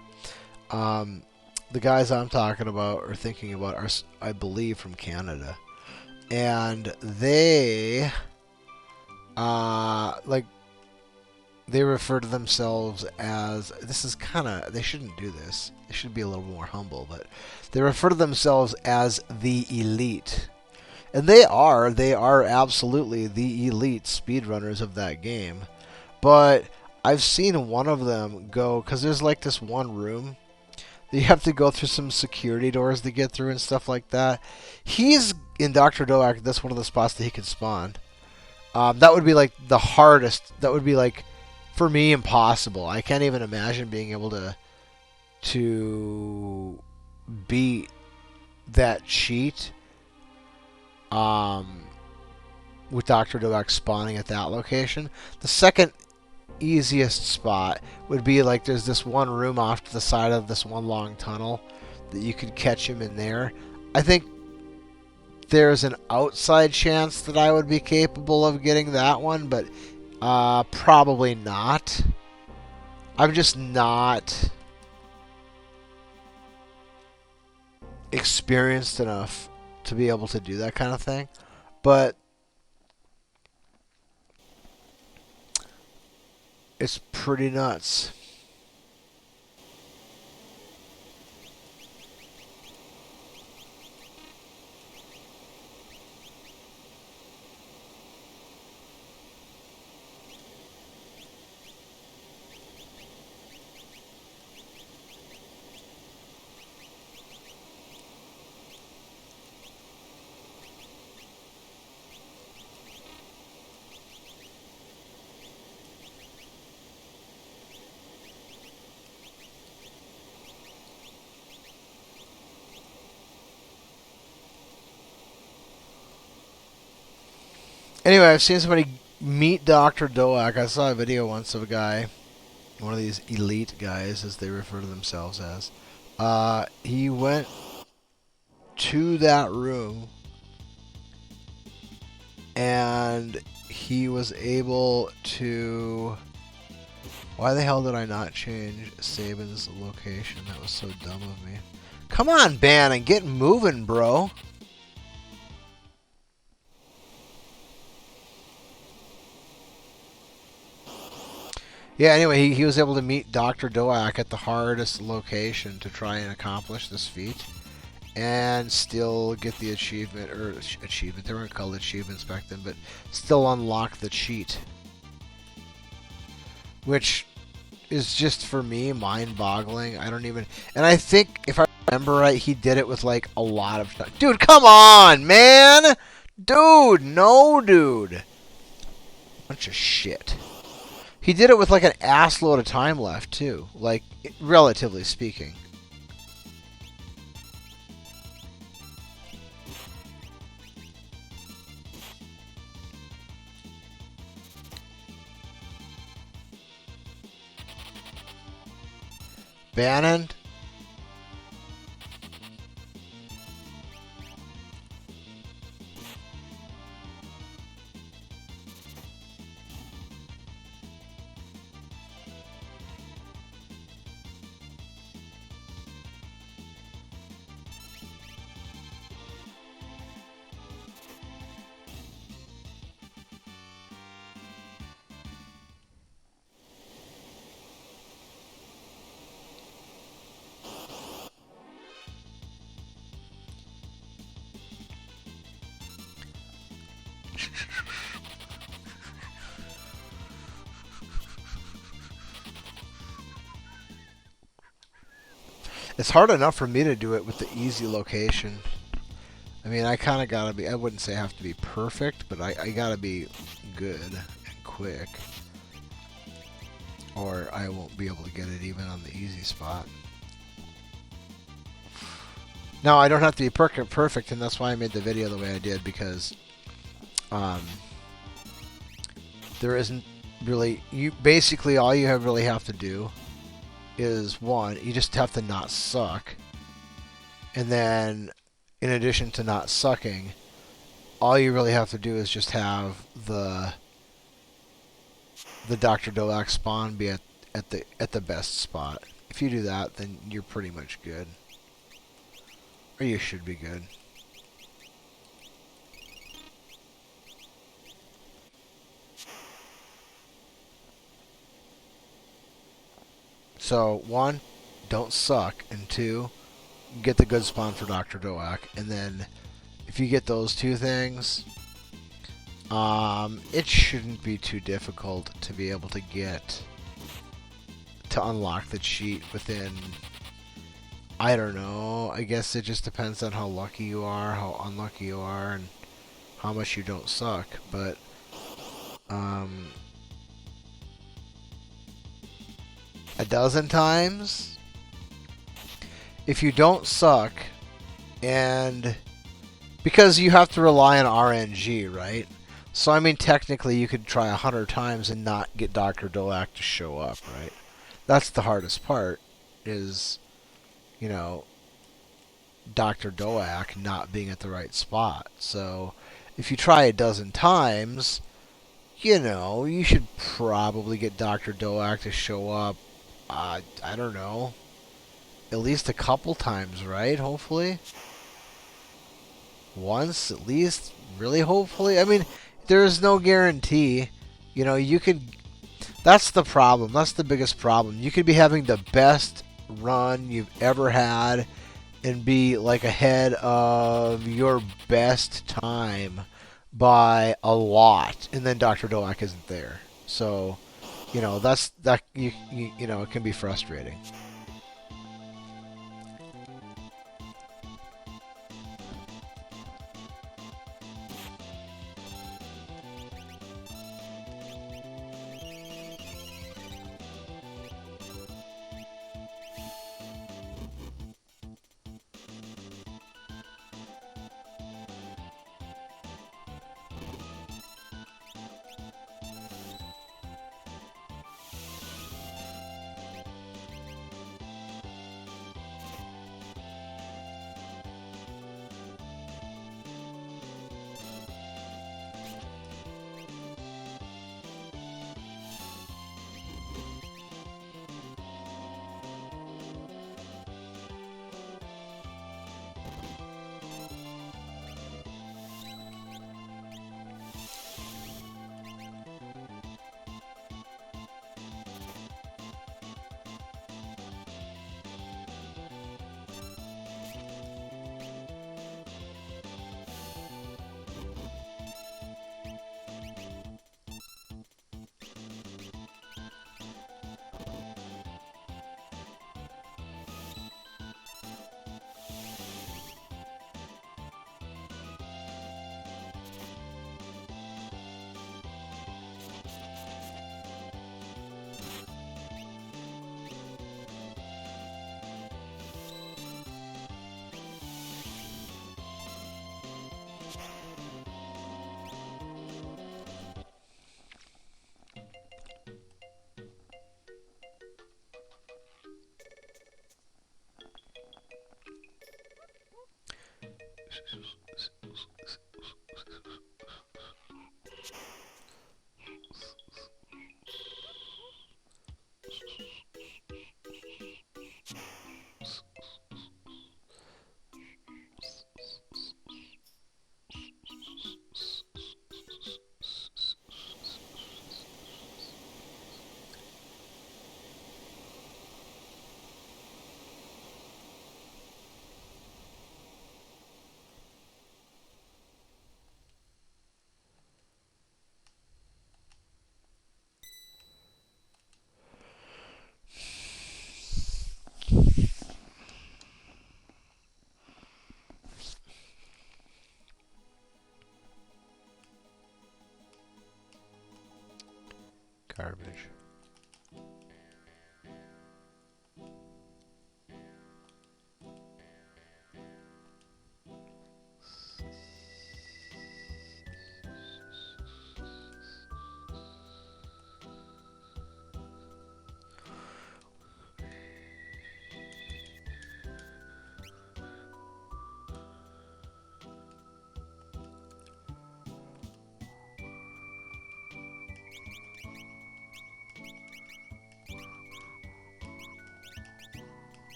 the guys I'm talking about or thinking about are, I believe, from Canada, and they they refer to themselves as, this is kind of, they shouldn't do this. They should be a little more humble, but they refer to themselves as the elite. And they are absolutely the elite speedrunners of that game. But I've seen one of them go, because there's like this one room that you have to go through some security doors to get through and stuff like that. He's, in Dr. Doak, that's one of the spots that he can spawn. That would be like the hardest, that would be like, for me, impossible. I can't even imagine being able to beat that cheat with Dr. Doak spawning at that location. The second easiest spot would be like there's this one room off to the side of this one long tunnel that you could catch him in there. I think there's an outside chance that I would be capable of getting that one, but probably not. I'm just not experienced enough to be able to do that kind of thing. But it's pretty nuts. Anyway, I've seen somebody meet Dr. Doak. I saw a video once of a guy, one of these elite guys, as they refer to themselves as. He went to that room and he was able to. Why the hell did I not change Saban's location? That was so dumb of me. Come on, Bannon, get moving, bro. Yeah, anyway, he was able to meet Dr. Doak at the hardest location to try and accomplish this feat. And still get the achievement, or achievement, they weren't called achievements back then, but still unlock the cheat. Which is just, for me, mind-boggling. I don't even... And I think, if I remember right, he did it with, like, a lot of... Dude, come on, man! Dude, no, dude. Bunch of shit. He did it with, like, an assload of time left, too. Like, relatively speaking. Bannon? It's hard enough for me to do it with the easy location. I mean, I kind of gotta be, I wouldn't say I have to be perfect, but I gotta be good and quick. Or I won't be able to get it even on the easy spot. Now, I don't have to be perfect, and that's why I made the video the way I did, because there isn't really... Basically, all you really have to do is, one, you just have to not suck. And then, in addition to not sucking, all you really have to do is just have the Dr. Doak spawn be at the best spot. If you do that, then you're pretty much good. Or you should be good. So, one, don't suck, and two, get the good spawn for Dr. Doak. And then, if you get those two things, it shouldn't be too difficult to be able to unlock the cheat within, I don't know, I guess it just depends on how lucky you are, how unlucky you are, and how much you don't suck, but, a dozen times, if you don't suck, and, because you have to rely on RNG, right? So, I mean, technically, you could try 100 times and not get Dr. Doak to show up, right? That's the hardest part, is, you know, Dr. Doak not being at the right spot. So, if you try a dozen times, you know, you should probably get Dr. Doak to show up, I don't know, at least a couple times, right? Hopefully. Once, at least, really, hopefully. I mean, there is no guarantee. You know, you could... That's the problem. That's the biggest problem. You could be having the best run you've ever had and be, like, ahead of your best time by a lot, and then Dr. Doak isn't there. So, you know, you know, it can be frustrating. Garbage.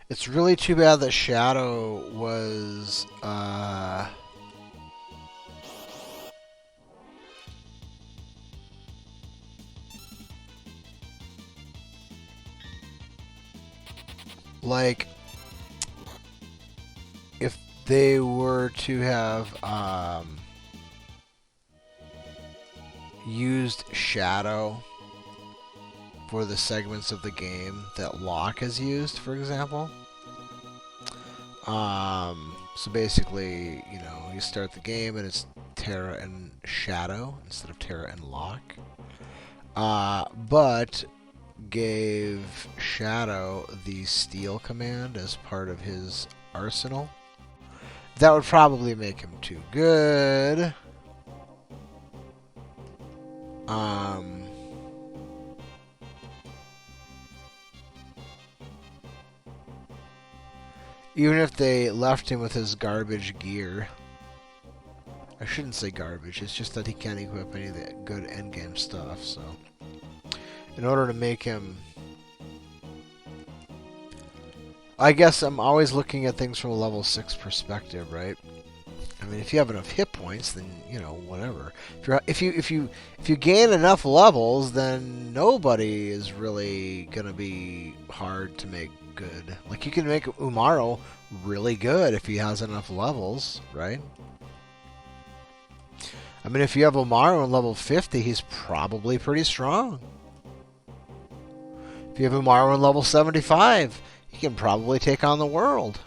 It's really too bad that Shadow was like if they were to have used Shadow for the segments of the game that Locke has used, for example. So basically, you know, you start the game and it's Terra and Shadow instead of Terra and Locke. But gave Shadow the steal command as part of his arsenal. That would probably make him too good. Even if they left him with his garbage gear. I shouldn't say garbage, it's just that he can't equip any of the good endgame stuff, so. In order to make him... I guess I'm always looking at things from a level 6 perspective, right? I mean, if you have enough hit points, then, you know, whatever. If you gain enough levels, then nobody is really gonna be hard to make good. Like, you can make Umaro really good if he has enough levels, right? I mean, if you have Umaro on level 50, he's probably pretty strong. If you have Umaro on level 75, he can probably take on the world.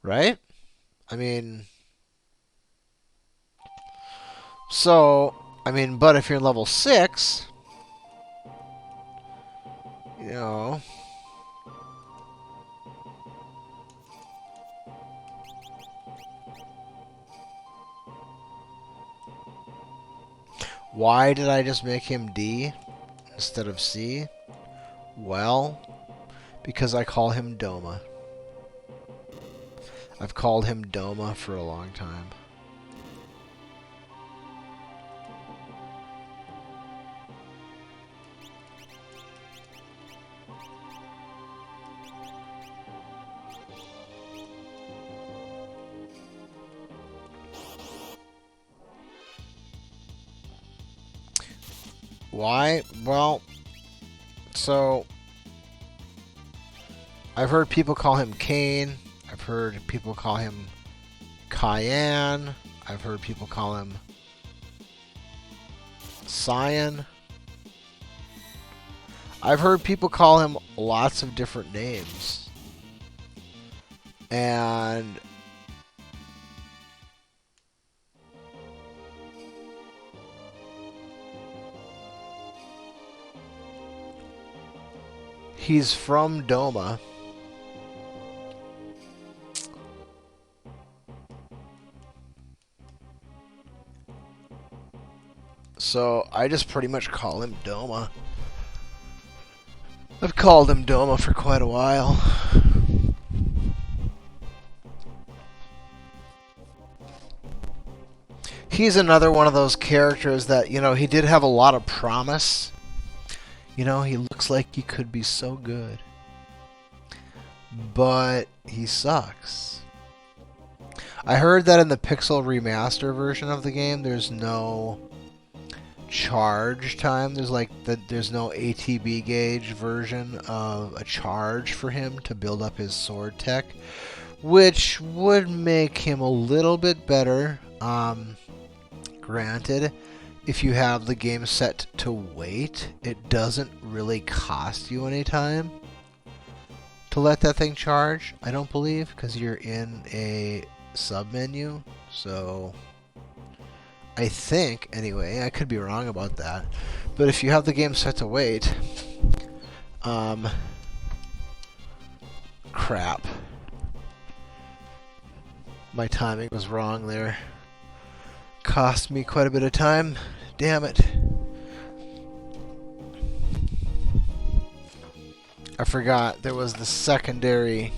Right? I mean... So, I mean, but if you're in level 6... You know... Why did I just make him D instead of C? Well, because I call him Doma. I've called him Doma for a long time. Why? Well, so I've heard people call him Kane. I've heard people call him Cayenne. I've heard people call him Cyan. I've heard people call him lots of different names. And he's from Doma. So I just pretty much call him Doma. I've called him Doma for quite a while. He's another one of those characters that, you know, he did have a lot of promise. You know, he looks like he could be so good. But he sucks. I heard that in the Pixel Remaster version of the game, there's no charge time. There's no ATB gauge version of a charge for him to build up his sword tech, which would make him a little bit better. Granted, if you have the game set to wait, it doesn't really cost you any time to let that thing charge, I don't believe, because you're in a sub-menu. So I think, anyway, I could be wrong about that, but if you have the game set to wait, crap. My timing was wrong there. Cost me quite a bit of time. Damn it. I forgot there was the secondary.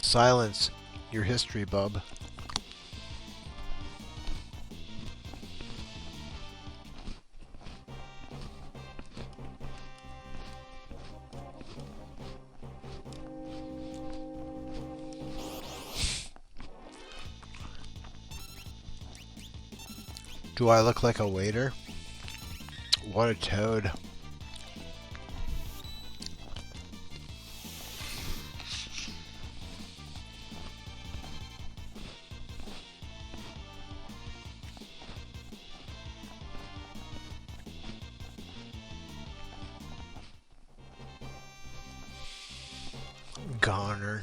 Silence your history, bub. Do I look like a waiter? What a toad. Goner.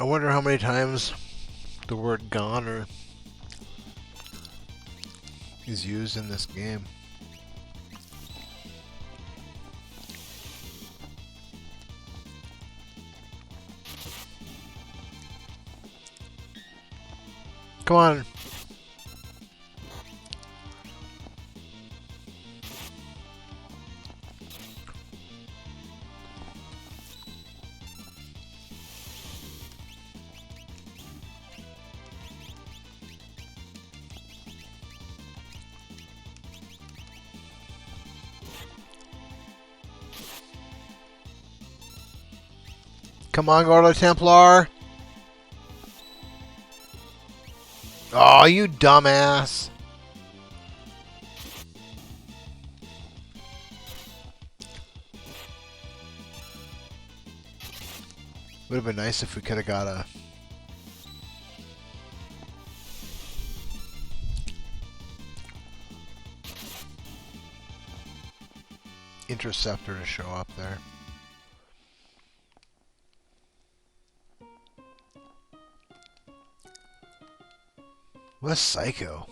I wonder how many times the word goner is used in this game. Come on. Come on, go to the Templar. Oh, you dumbass. Would have been nice if we could have got a interceptor to show up there. What a psycho.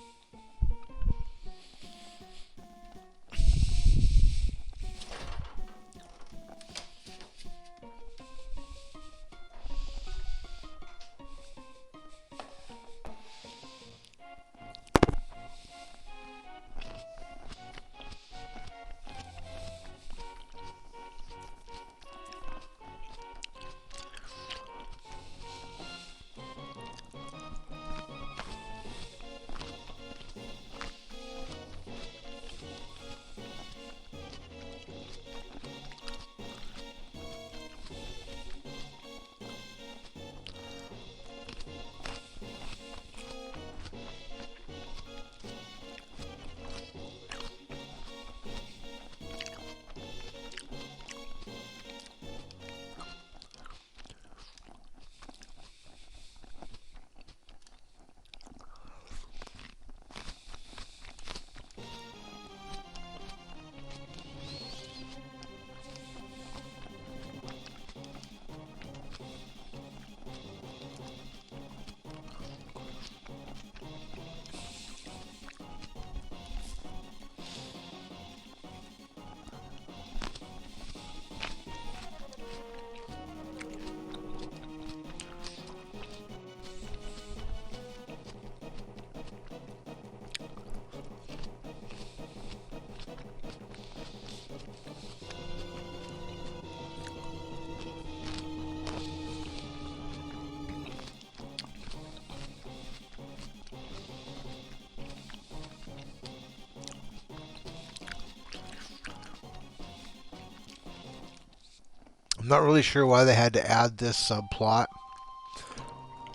I'm not really sure why they had to add this subplot.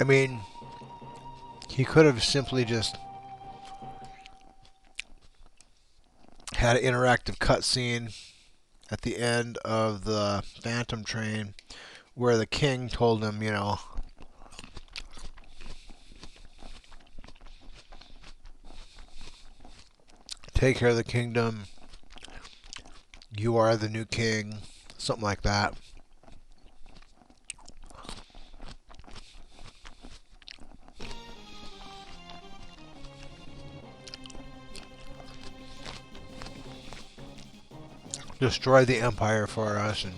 I mean, he could have simply just had an interactive cutscene at the end of the Phantom Train where the king told him, you know, take care of the kingdom, you are the new king, something like that. Destroy the empire for us and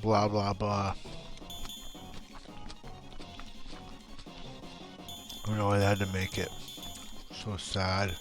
blah blah blah. I don't know why they had to make it so sad.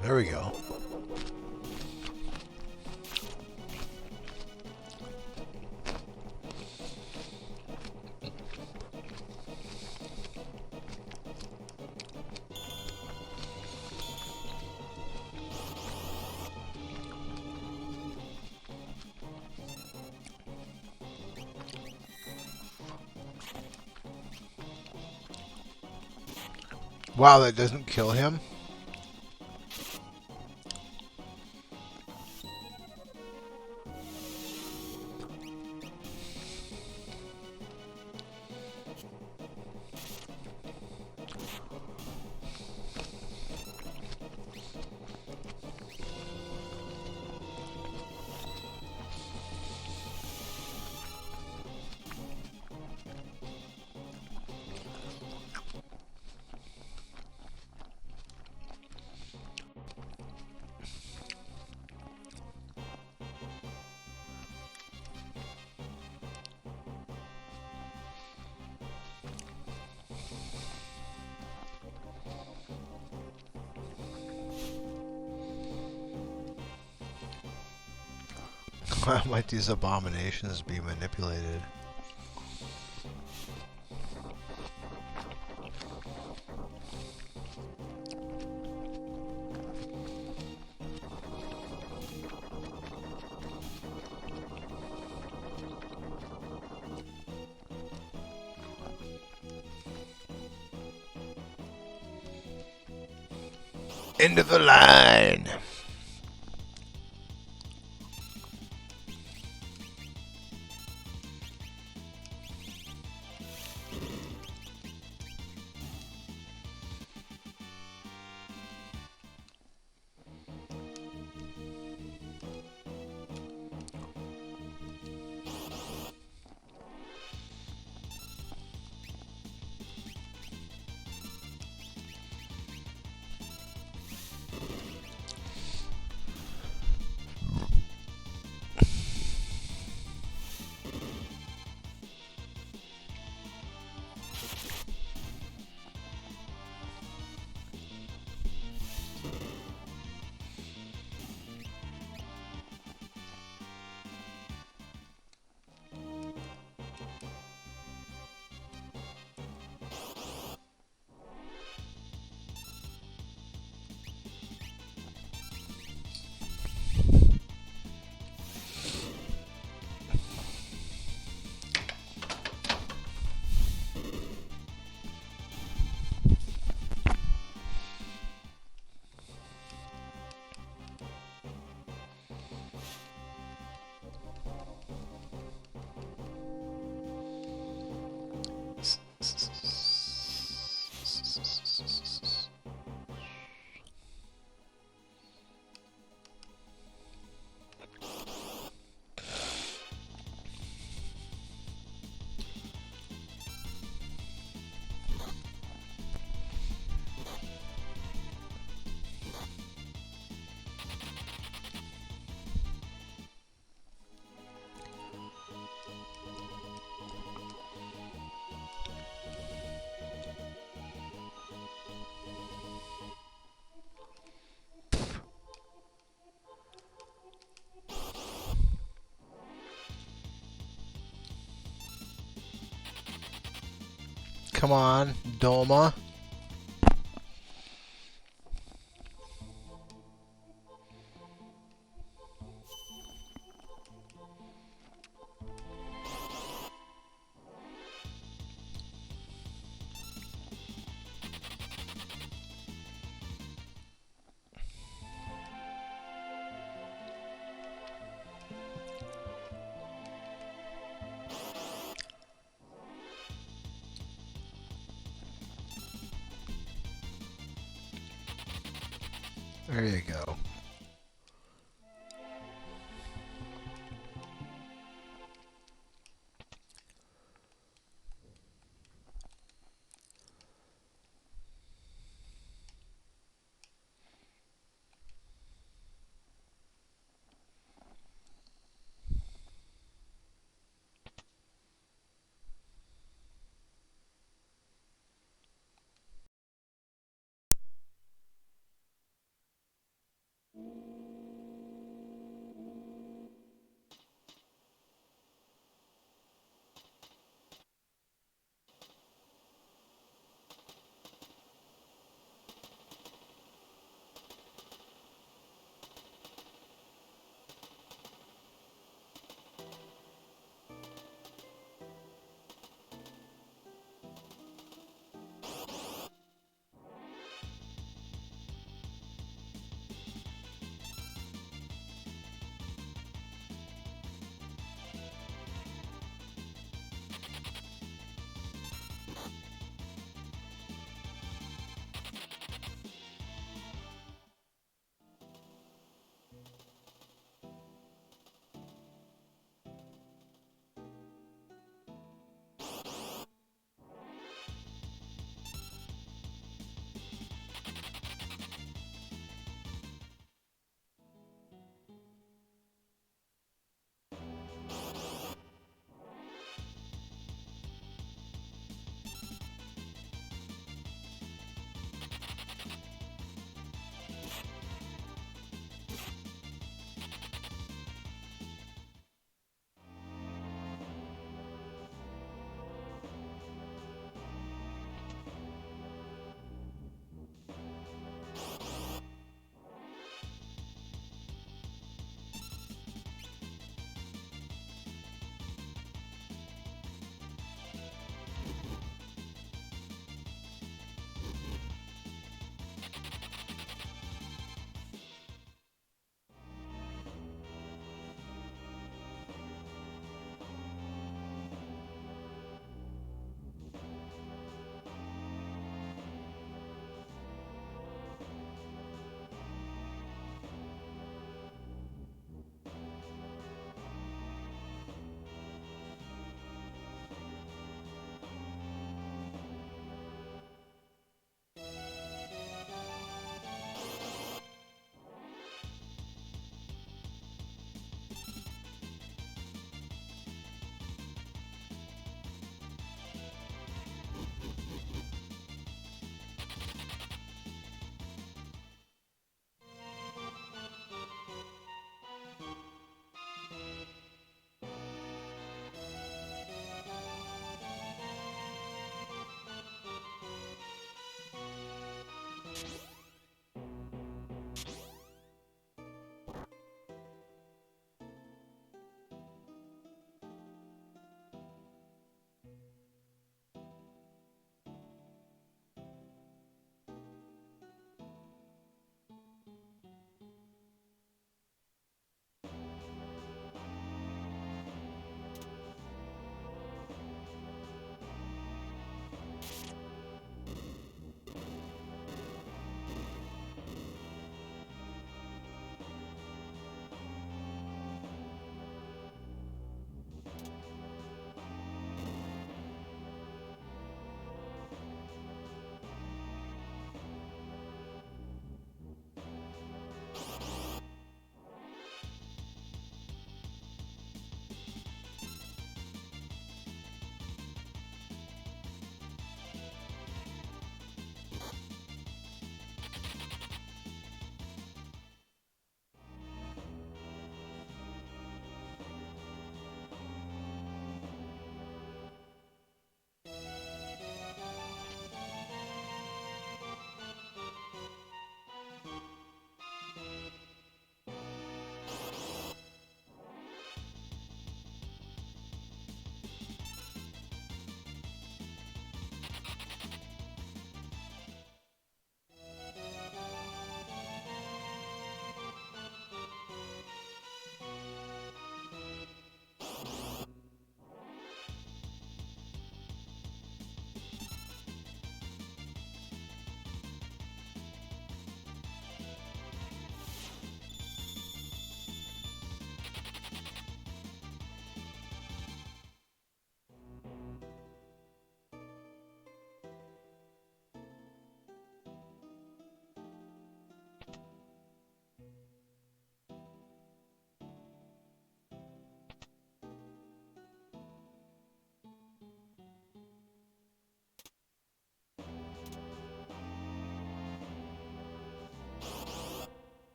There we go. Wow, that doesn't kill him? How might these abominations be manipulated? End of the line! Come on, Doma. There you go.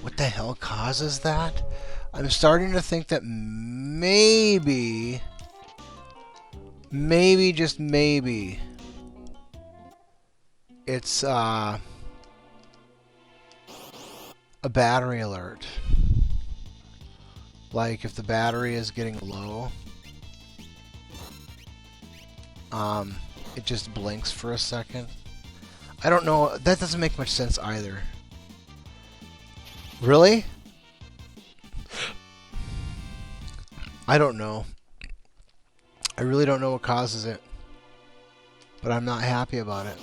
What the hell causes that? I'm starting to think that maybe, just maybe, it's a battery alert. Like if the battery is getting low, it just blinks for a second. I don't know. That doesn't make much sense either. Really? I don't know. I really don't know what causes it. But I'm not happy about it.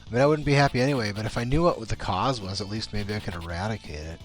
I mean, I wouldn't be happy anyway, but if I knew what the cause was, at least maybe I could eradicate it.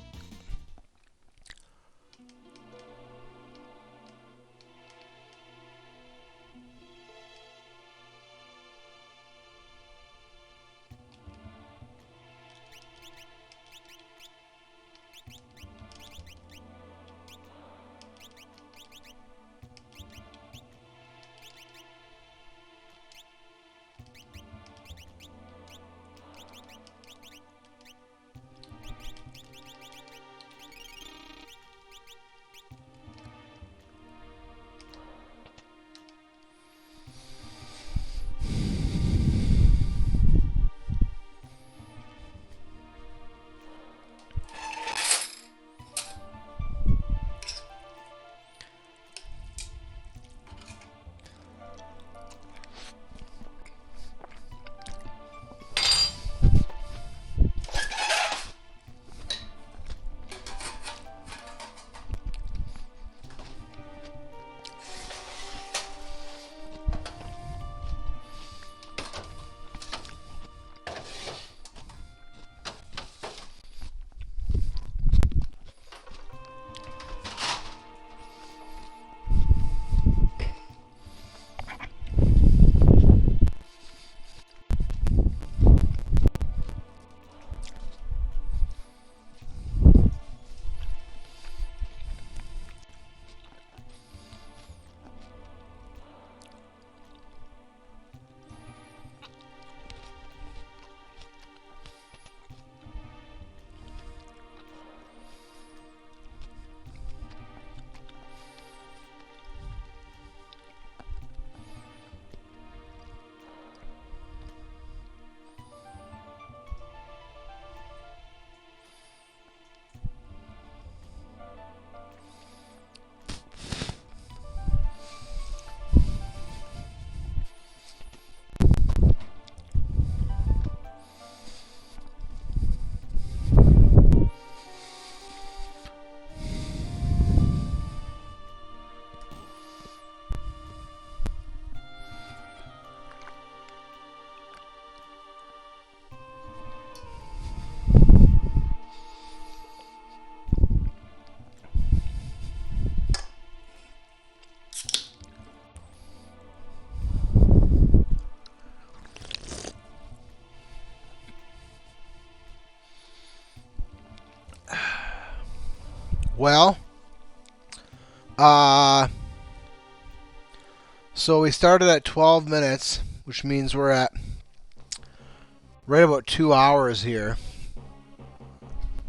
Well, so we started at 12 minutes, which means we're at right about 2 hours here,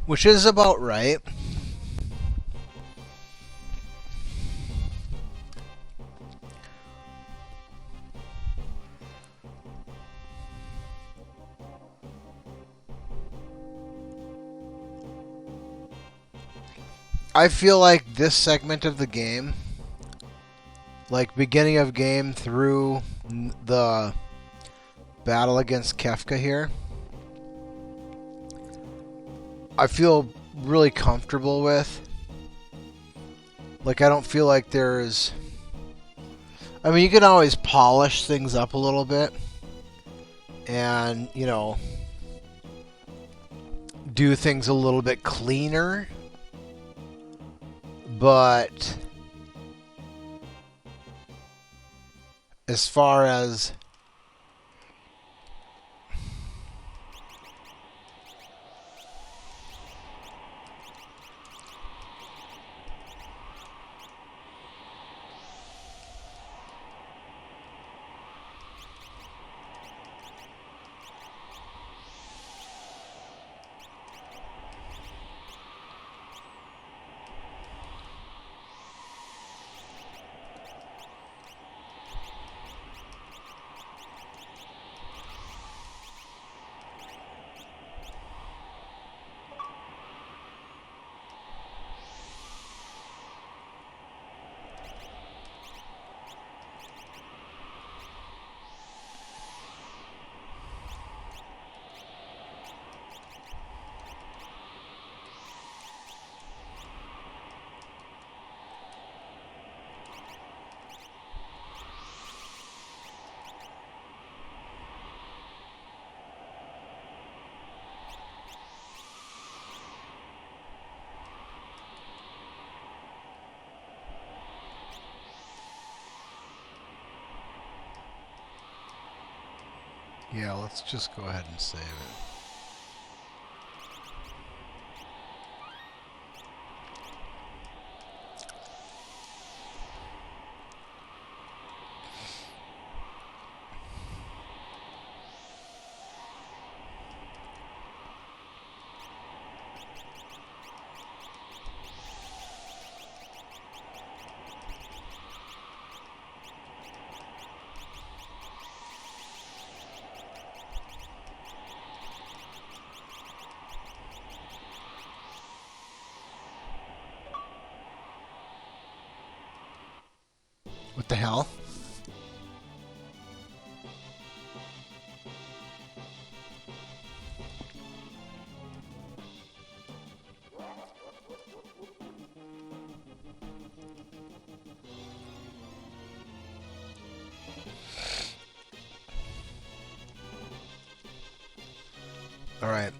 which is about right. I feel like this segment of the game, like beginning of game through the battle against Kefka here, I feel really comfortable with. Like, I don't feel like there's... I mean, you can always polish things up a little bit and, you know, do things a little bit cleaner. But as far as Yeah, let's just go ahead and save it. What the hell? All right.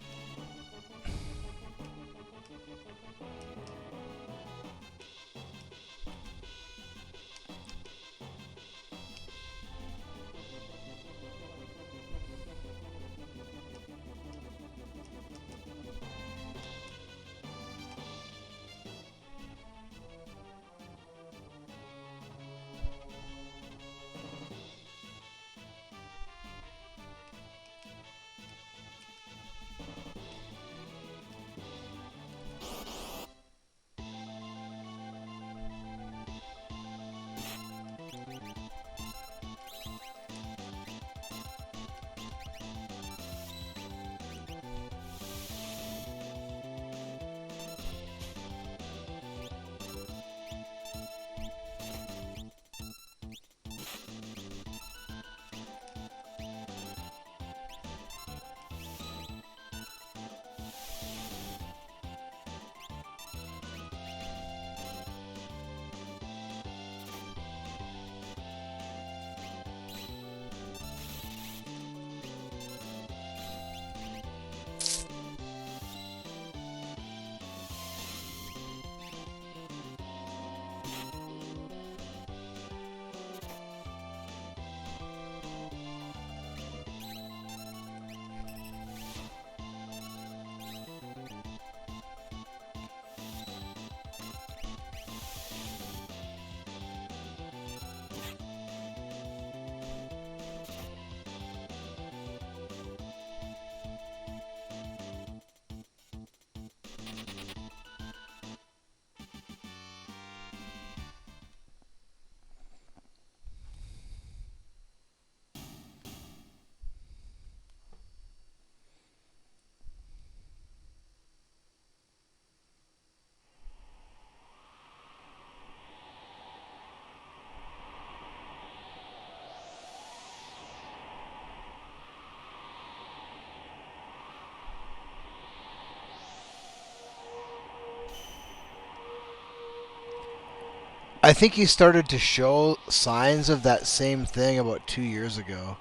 I think he started to show signs of that same thing about 2 years ago.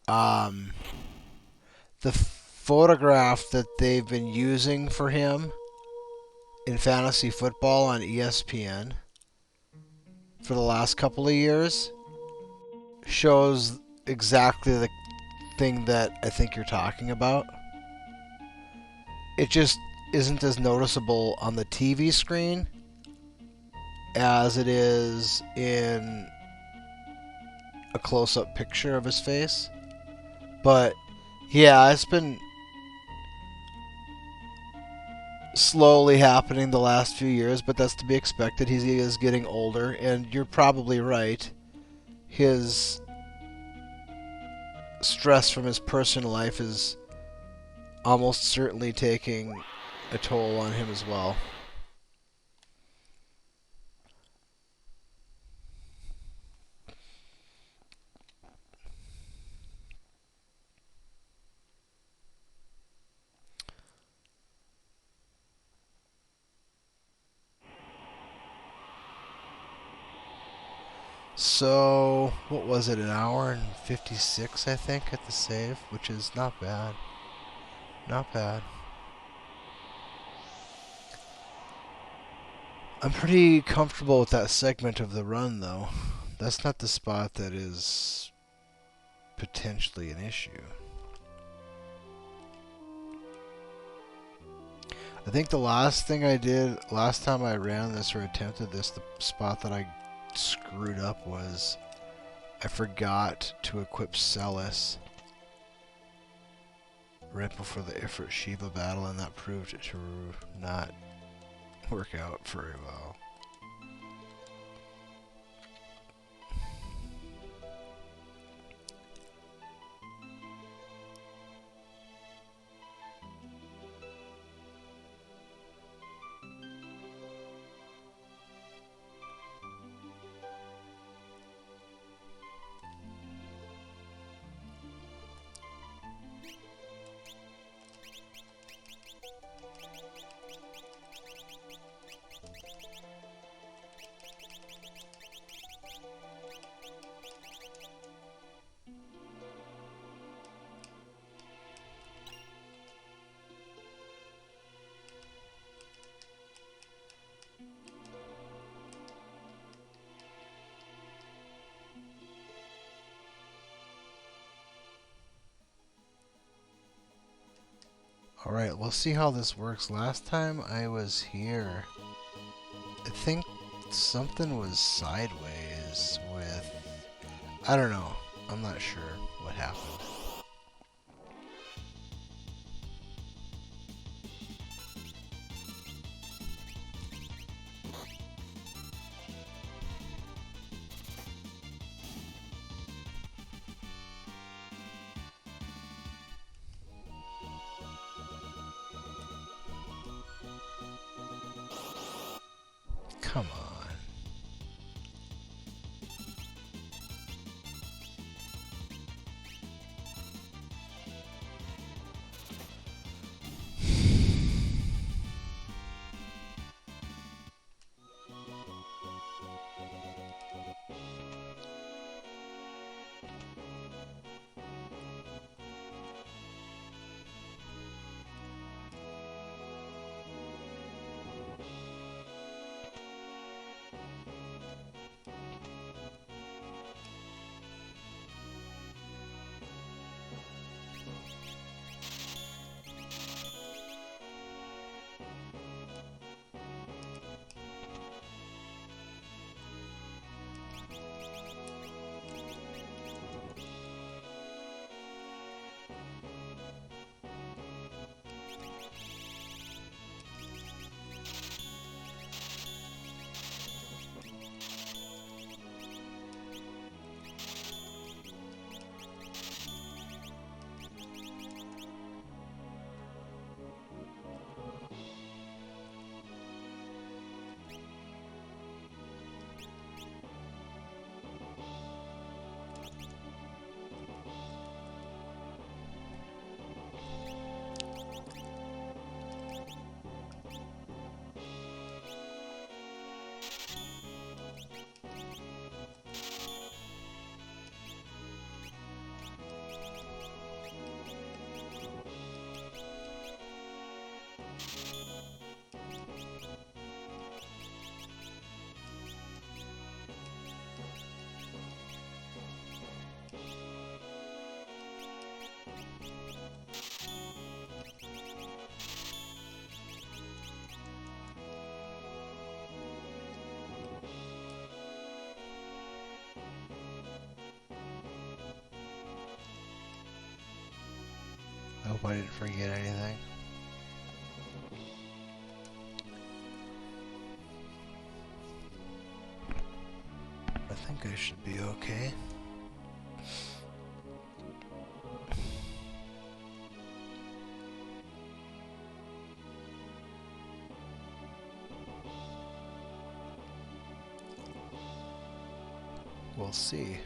Um, the photograph that they've been using for him in fantasy football on ESPN for the last couple of years shows exactly the thing that I think you're talking about. It just isn't as noticeable on the TV screen as it is in a close-up picture of his face. But yeah, it's been slowly happening the last few years, but that's to be expected. He is getting older, and you're probably right. His stress from his personal life is almost certainly taking a toll on him as well. So, what was it, an hour and 56, I think, at the save, which is not bad. Not bad. I'm pretty comfortable with that segment of the run, though. That's not the spot that is potentially an issue. I think the last thing I did, last time I ran this or attempted this, the spot that I screwed up was I forgot to equip Celis right before the Ifrit Shiva battle, and that proved it to not work out very well. Alright, we'll see how this works. Last time I was here, I think something was sideways with... I don't know. I'm not sure what happened. Come on. I hope I didn't forget anything. I think I should be okay. We'll see.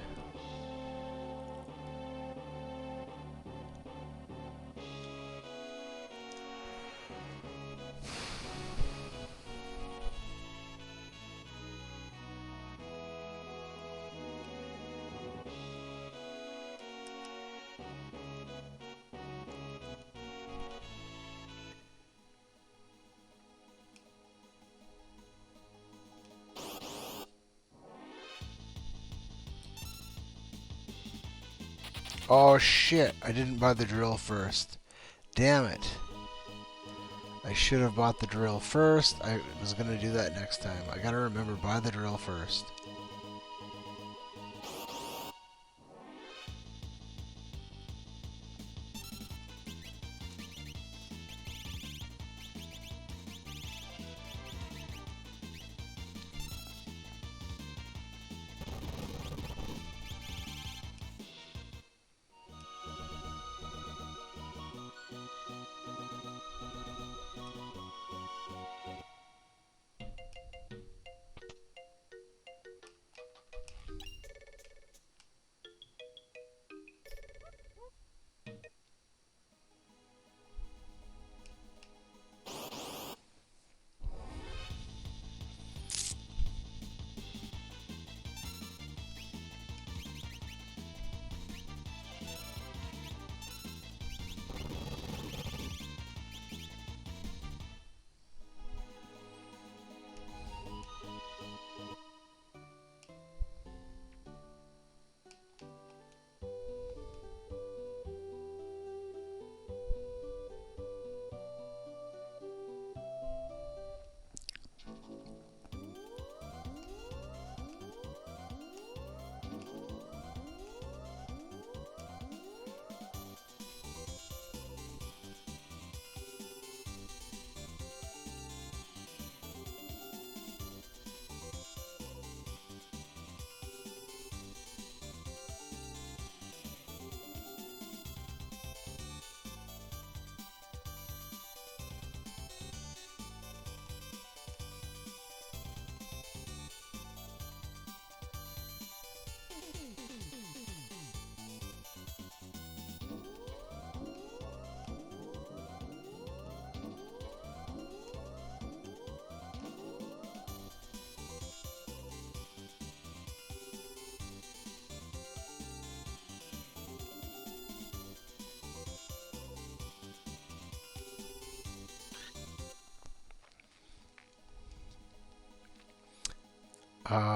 Oh shit, I didn't buy the drill first. Damn it. I should have bought the drill first. I was going to do that next time. I got to remember, buy the drill first.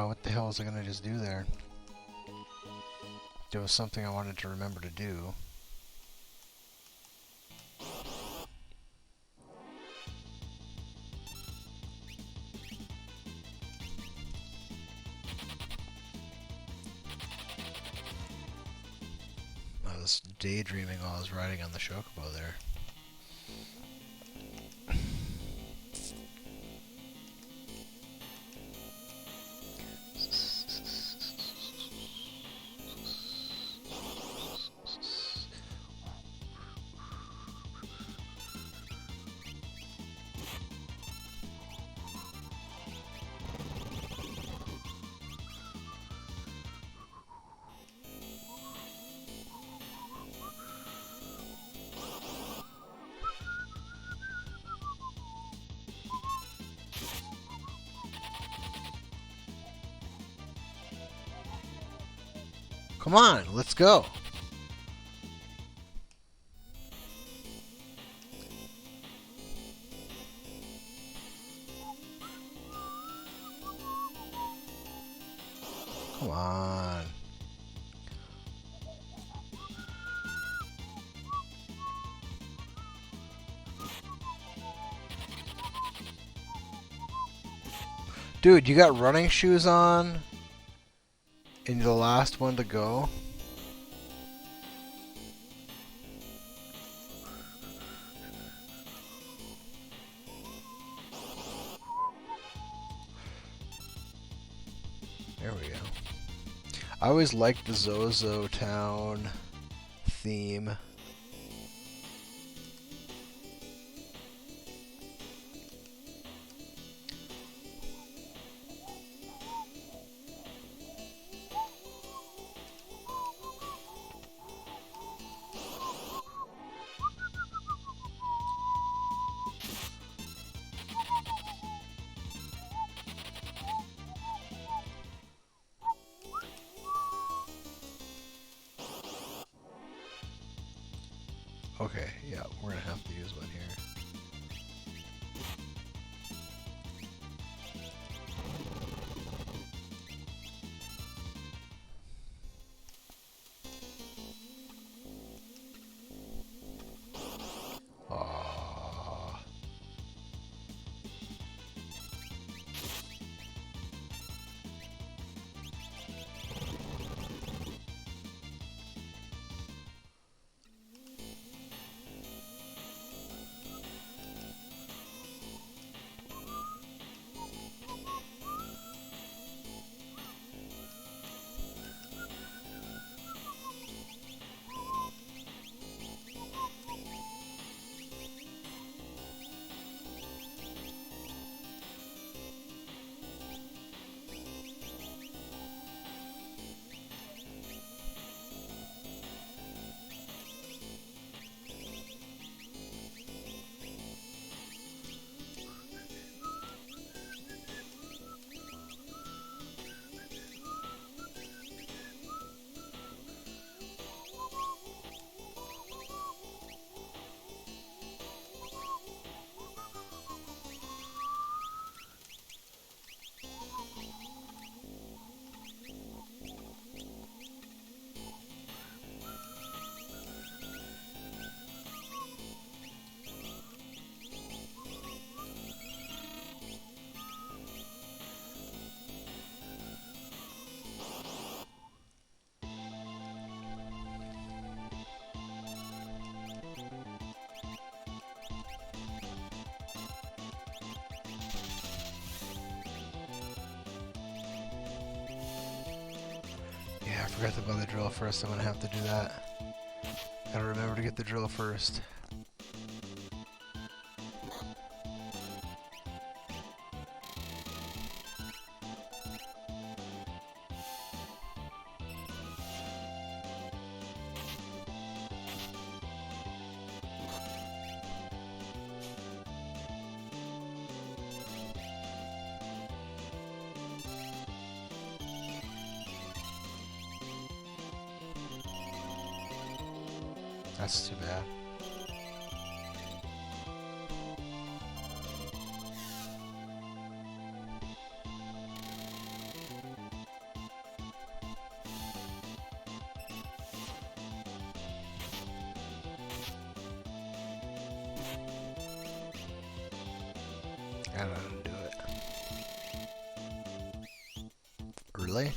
What the hell was I going to just do there? There was something I wanted to remember to do. I was daydreaming while I was riding on the Chocobo there. Come on, let's go. Come on. Dude, you got running shoes on? And you're the last one to go? There we go. I always liked the Zozo Town theme. Okay, yeah, we're gonna have to use one here. forgot to buy the drill first. I'm gonna have to do that. Gotta remember to get the drill first. That's too bad. I don't know how to do it. Really?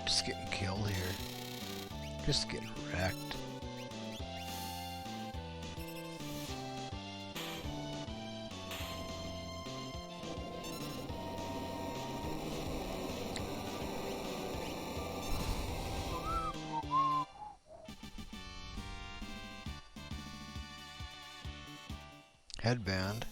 Just getting killed here. Just getting wrecked. Headband.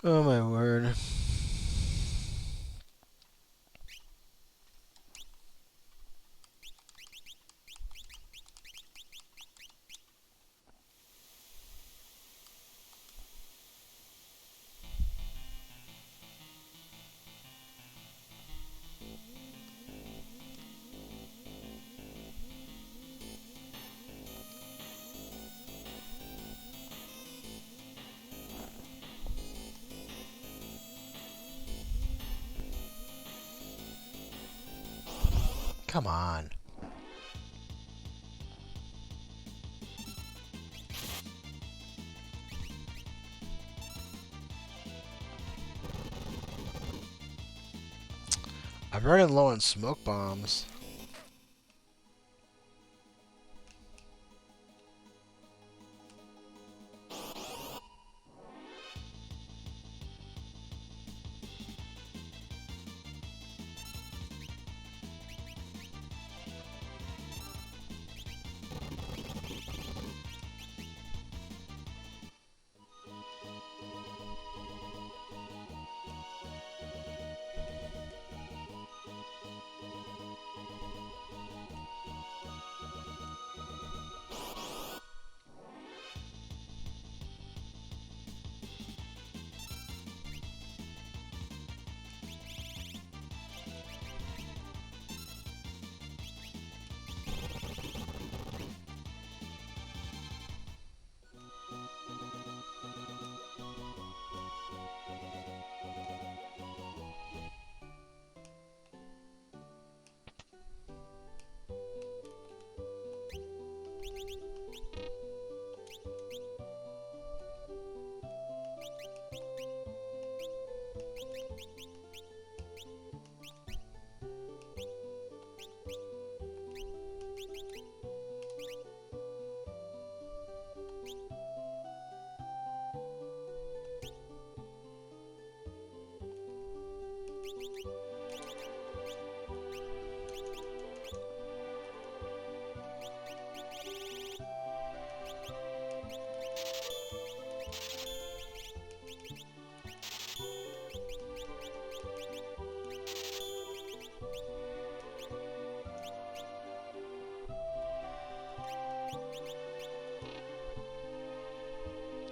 Oh my word. Come on. I'm running low on smoke bombs.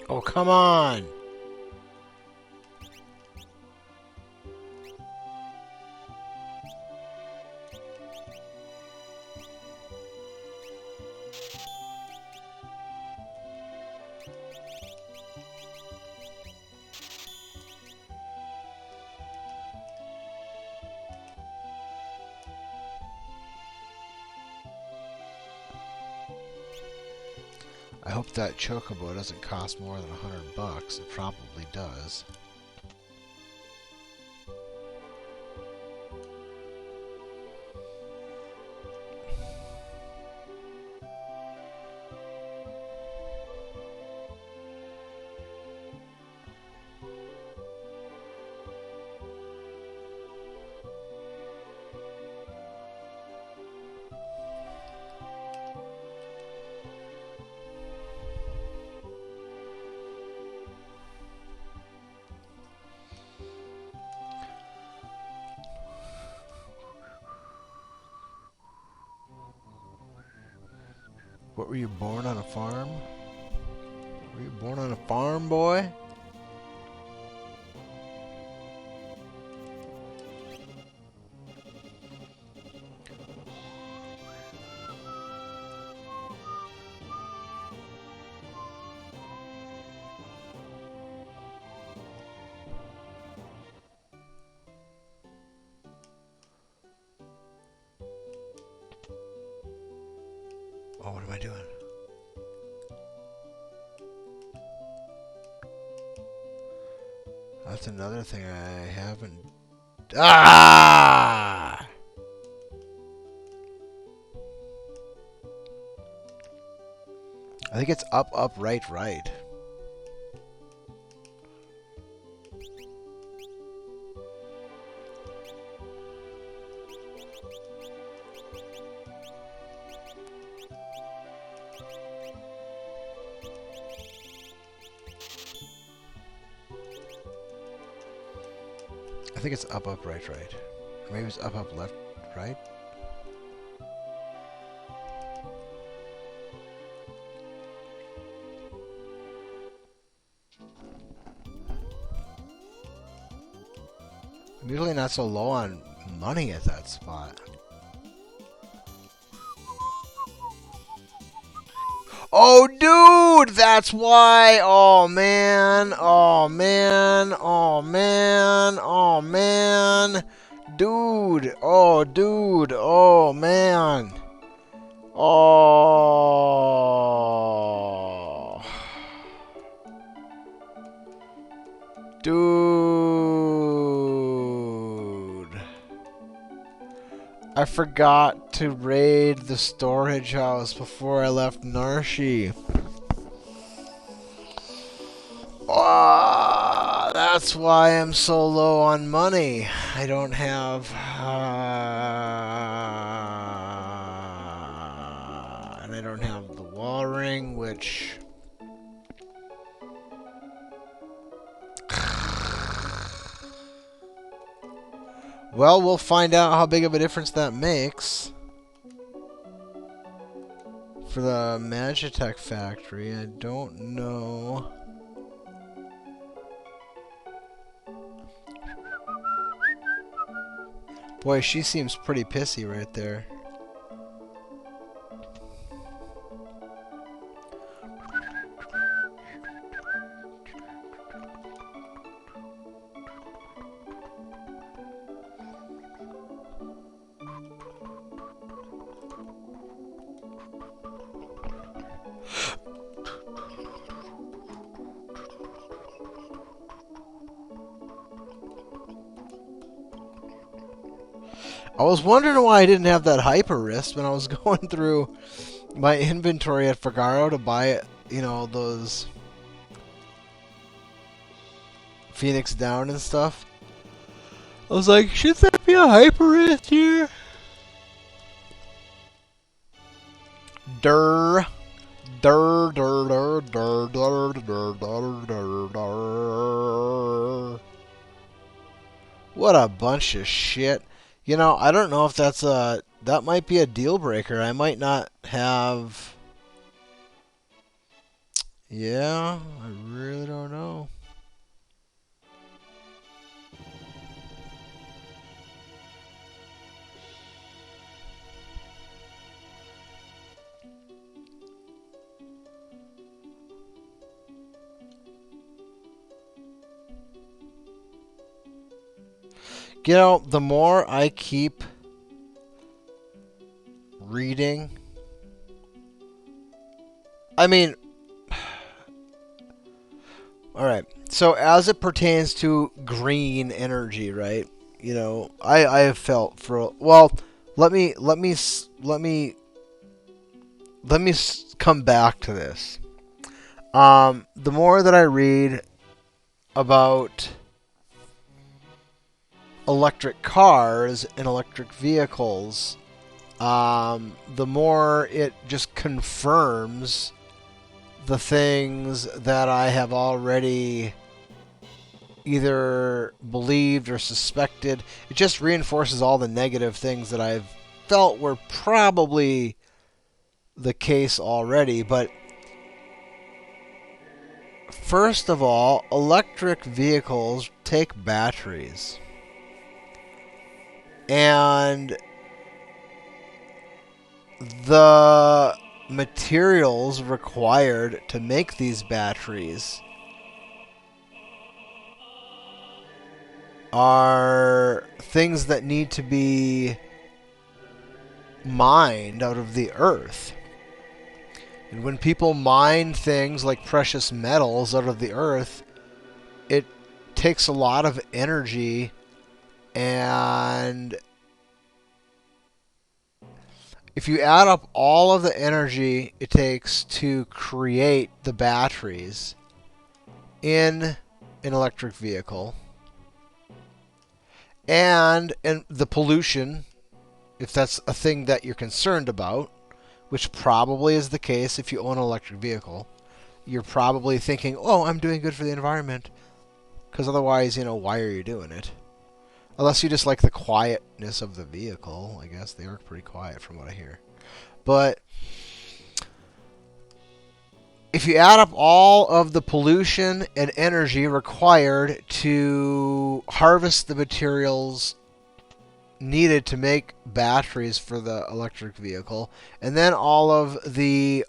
Oh, come on! I hope that chocobo doesn't cost more than $100. It probably does. What, were you born on a farm? Were you born on a farm, boy? Oh, what am I doing? That's another thing I haven't... Ah! I think it's up, up, right, right. think it's up, up, right, right. Or maybe it's up, up, left, right. I'm usually not so low on money at that spot. Oh, dude! That's why! Oh, man! Oh, man! Oh, man! Oh, man! Dude! Oh, dude! Oh, man! Oh... Dude! I forgot to raid the storage house before I left Narshi. Oh, that's why I'm so low on money. I don't have... and I don't have the wall ring, which... Well, we'll find out how big of a difference that makes. For the Magitech factory, I don't know. Boy, she seems pretty pissy right there. I was wondering why I didn't have that hyper wrist when I was going through my inventory at Figaro to buy, you know, those Phoenix Down and stuff. I was like, should there be a hyper wrist here? Durr. Durr, durr, durr, durr, durr, durr, durr, durr, durr. What a bunch of shit. You know, I don't know if that's a... That might be a deal breaker. I might not have... Yeah, I really don't know. You know, the more I keep reading, I mean, all right. So as it pertains to green energy, right? You know, I have felt for, well, let me come back to this. The more that I read about electric cars and electric vehicles, the more it just confirms the things that I have already either believed or suspected. It just reinforces all the negative things that I've felt were probably the case already. But first of all, electric vehicles take batteries. And the materials required to make these batteries are things that need to be mined out of the earth. And when people mine things like precious metals out of the earth, it takes a lot of energy. And if you add up all of the energy it takes to create the batteries in an electric vehicle, and the pollution, if that's a thing that you're concerned about, which probably is the case if you own an electric vehicle, you're probably thinking, oh, I'm doing good for the environment. Because otherwise, you know, why are you doing it? Unless you just like the quietness of the vehicle. I guess they are pretty quiet from what I hear. But if you add up all of the pollution and energy required to harvest the materials needed to make batteries for the electric vehicle, and then all of the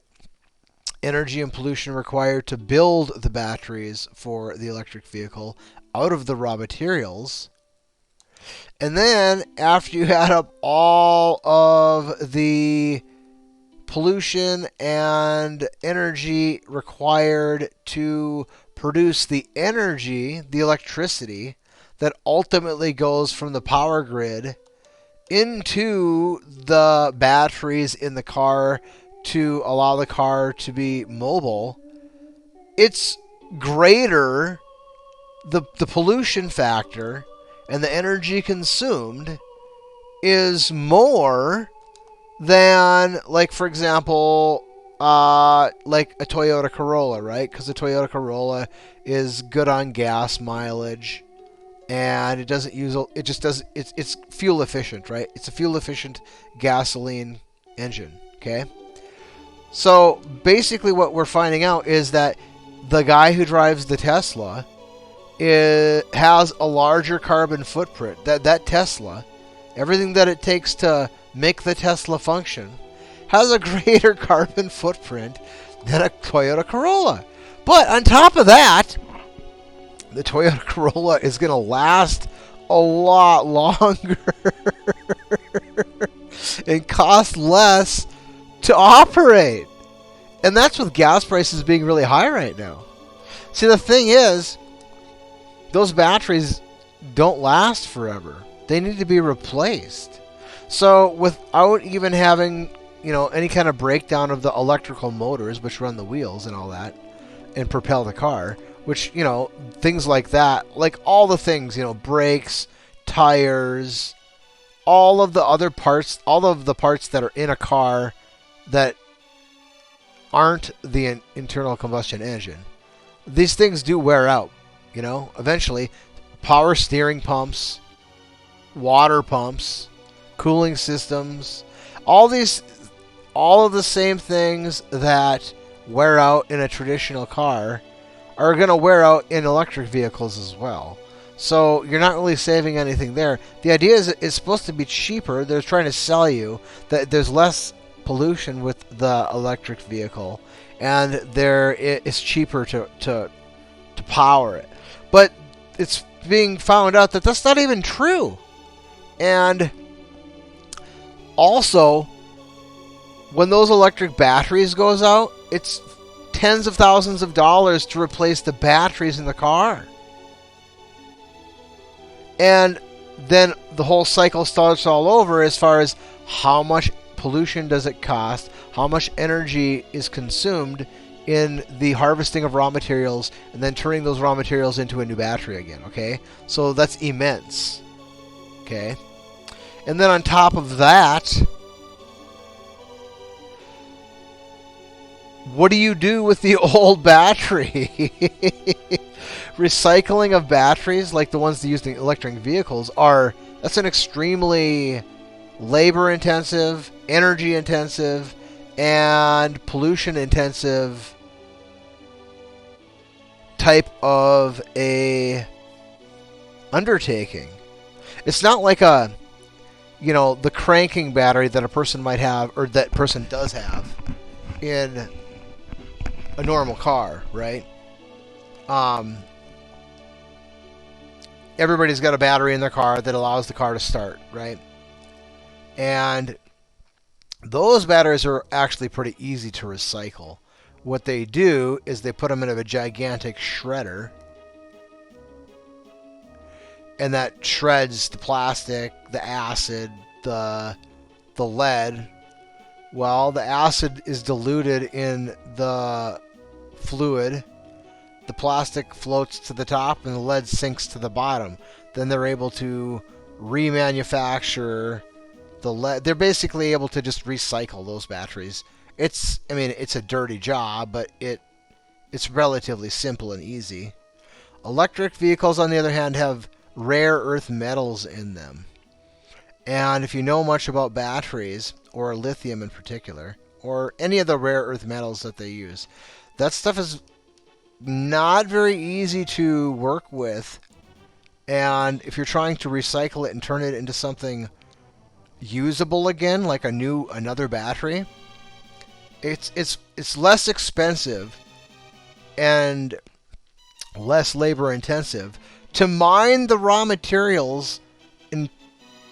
energy and pollution required to build the batteries for the electric vehicle out of the raw materials, and then after you add up all of the pollution and energy required to produce the energy, the electricity, that ultimately goes from the power grid into the batteries in the car to allow the car to be mobile, it's greater, the pollution factor and the energy consumed is more than, like, for example, like a Toyota Corolla, right? Because the Toyota Corolla is good on gas mileage, and it doesn't use, it just does, it's fuel efficient, right? It's a fuel efficient gasoline engine, okay? So basically what we're finding out is that the guy who drives the Tesla has a larger carbon footprint. That Tesla, everything that it takes to make the Tesla function, has a greater carbon footprint than a Toyota Corolla. But on top of that, the Toyota Corolla is going to last a lot longer and cost less to operate. And that's with gas prices being really high right now. See, the thing is, those batteries don't last forever. They need to be replaced. So without even having, any kind of breakdown of the electrical motors, which run the wheels and all that, and propel the car, which, things like that, like all the things, brakes, tires, all of the other parts, all of the parts that are in a car that aren't the internal combustion engine, these things do wear out, eventually. Power steering pumps, water pumps, cooling systems, all of the same things that wear out in a traditional car are going to wear out in electric vehicles as well. So you're not really saving anything there. The idea is it's supposed to be cheaper. They're trying to sell you that there's less pollution with the electric vehicle, and it's cheaper to power it. But it's being found out that that's not even true. And also, when those electric batteries goes out, it's tens of thousands of dollars to replace the batteries in the car. And then the whole cycle starts all over as far as how much pollution does it cost, how much energy is consumed in the harvesting of raw materials, and then turning those raw materials into a new battery again, okay? So that's immense, okay? And then on top of that, what do you do with the old battery? Recycling of batteries, like the ones used in electric vehicles, that's an extremely labor-intensive, energy-intensive, and pollution-intensive type of a undertaking. It's not like the cranking battery that a person might have, or that person does have, in a normal car, right? Everybody's got a battery in their car that allows the car to start, right? And those batteries are actually pretty easy to recycle. What they do is they put them in a gigantic shredder, and that shreds the plastic, the acid, the lead. Well, the acid is diluted in the fluid, the plastic floats to the top, and the lead sinks to the bottom. Then they're able to remanufacture the lead. They're basically able to just recycle those batteries. It's a dirty job, but it's relatively simple and easy. Electric vehicles, on the other hand, have rare earth metals in them. And if you know much about batteries, or lithium in particular, or any of the rare earth metals that they use, that stuff is not very easy to work with. And if you're trying to recycle it and turn it into something usable again, like another battery, it's less expensive and less labor intensive to mine the raw materials and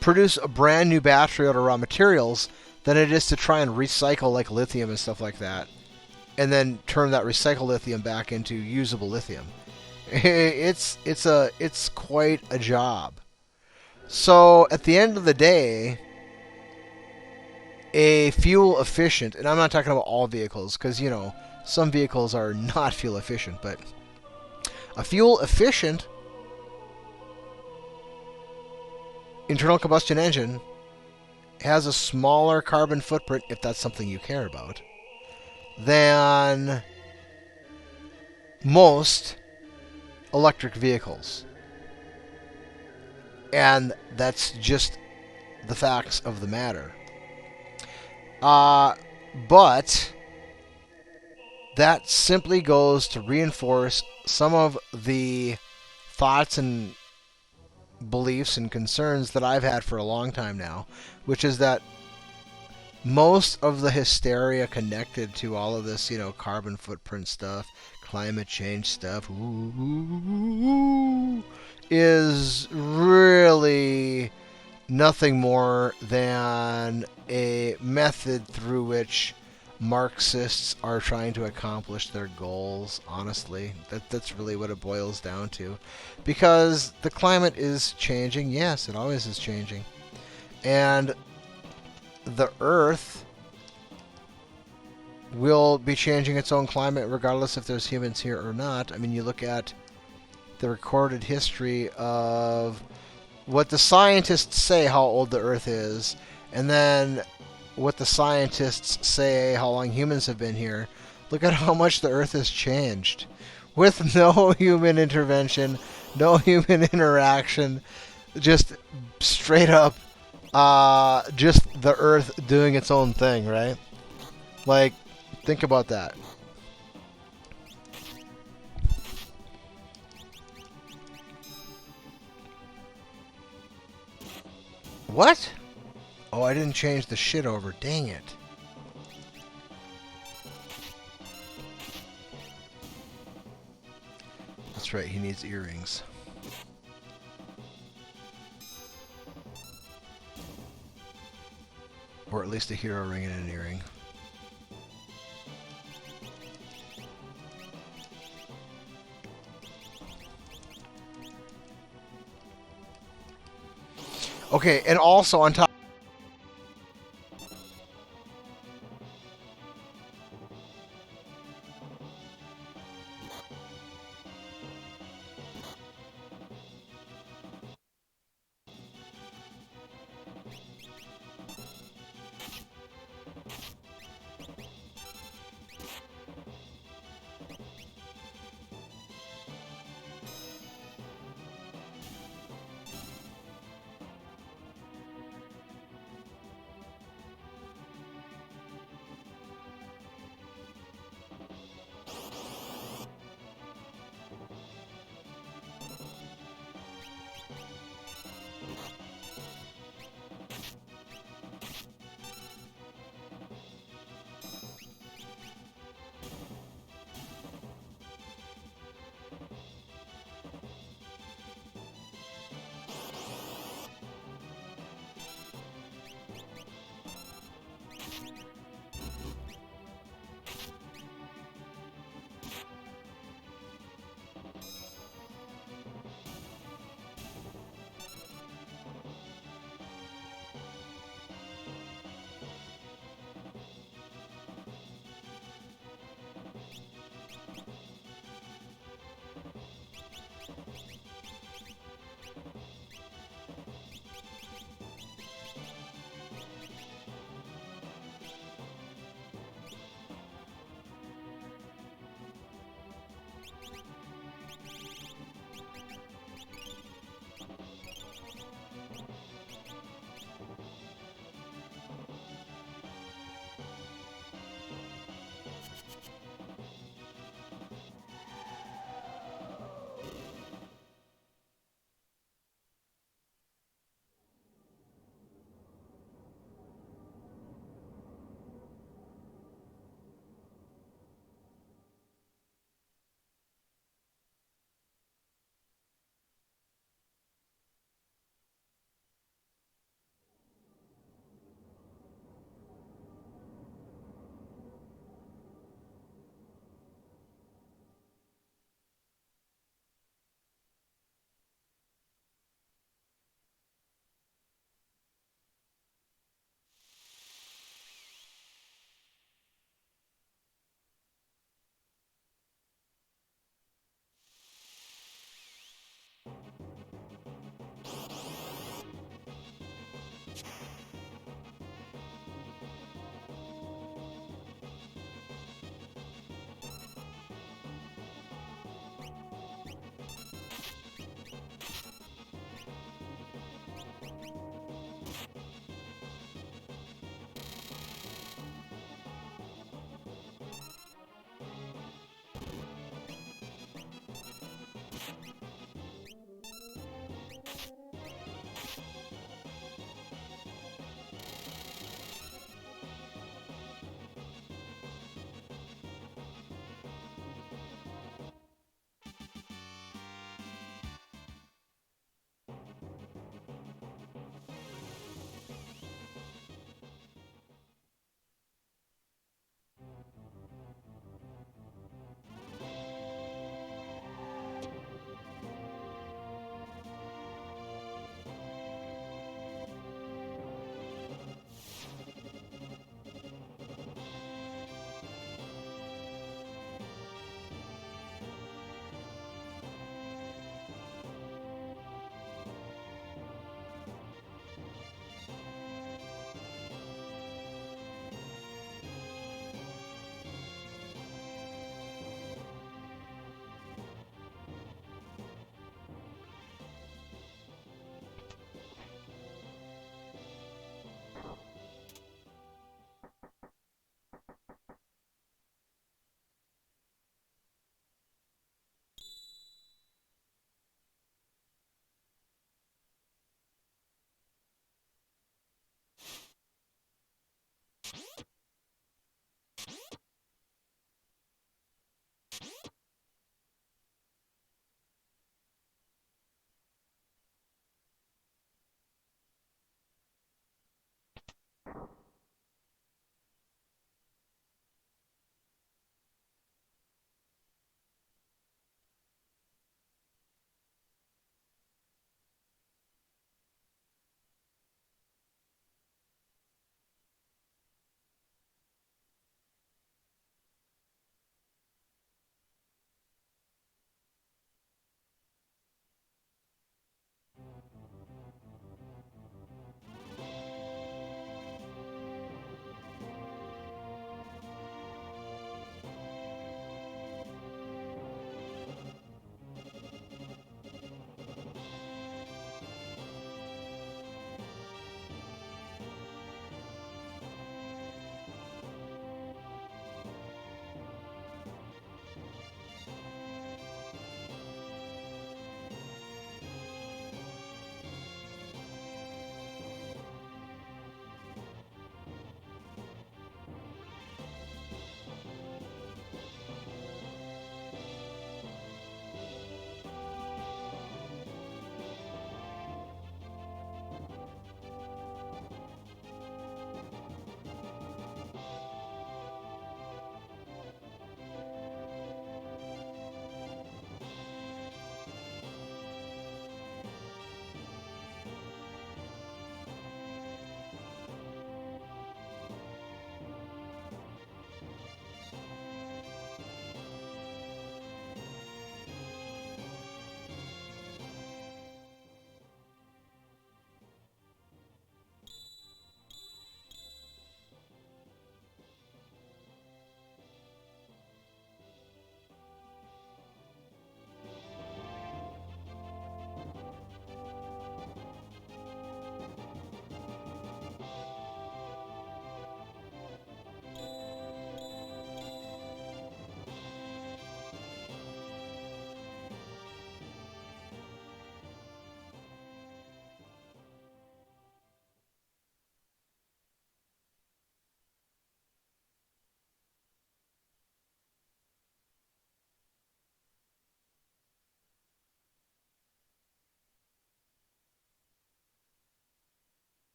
produce a brand new battery out of raw materials than it is to try and recycle like lithium and stuff like that, and then turn that recycled lithium back into usable lithium. It's quite a job. So at the end of the day, a fuel efficient, and I'm not talking about all vehicles because some vehicles are not fuel efficient, but a fuel efficient internal combustion engine has a smaller carbon footprint, if that's something you care about, than most electric vehicles. And that's just the facts of the matter. But that simply goes to reinforce some of the thoughts and beliefs and concerns that I've had for a long time now, which is that most of the hysteria connected to all of this, carbon footprint stuff, climate change stuff, is really nothing more than a method through which Marxists are trying to accomplish their goals, honestly. That's really what it boils down to. Because the climate is changing. Yes, it always is changing. And the Earth will be changing its own climate regardless if there's humans here or not. I mean, you look at the recorded history of what the scientists say how old the Earth is, and then what the scientists say how long humans have been here. Look at how much the Earth has changed. With no human intervention, no human interaction, just straight up, just the Earth doing its own thing, right? Like, think about that. What? Oh, I didn't change the shit over. Dang it. That's right, he needs earrings. Or at least a hero ring and an earring. Okay, and also on top...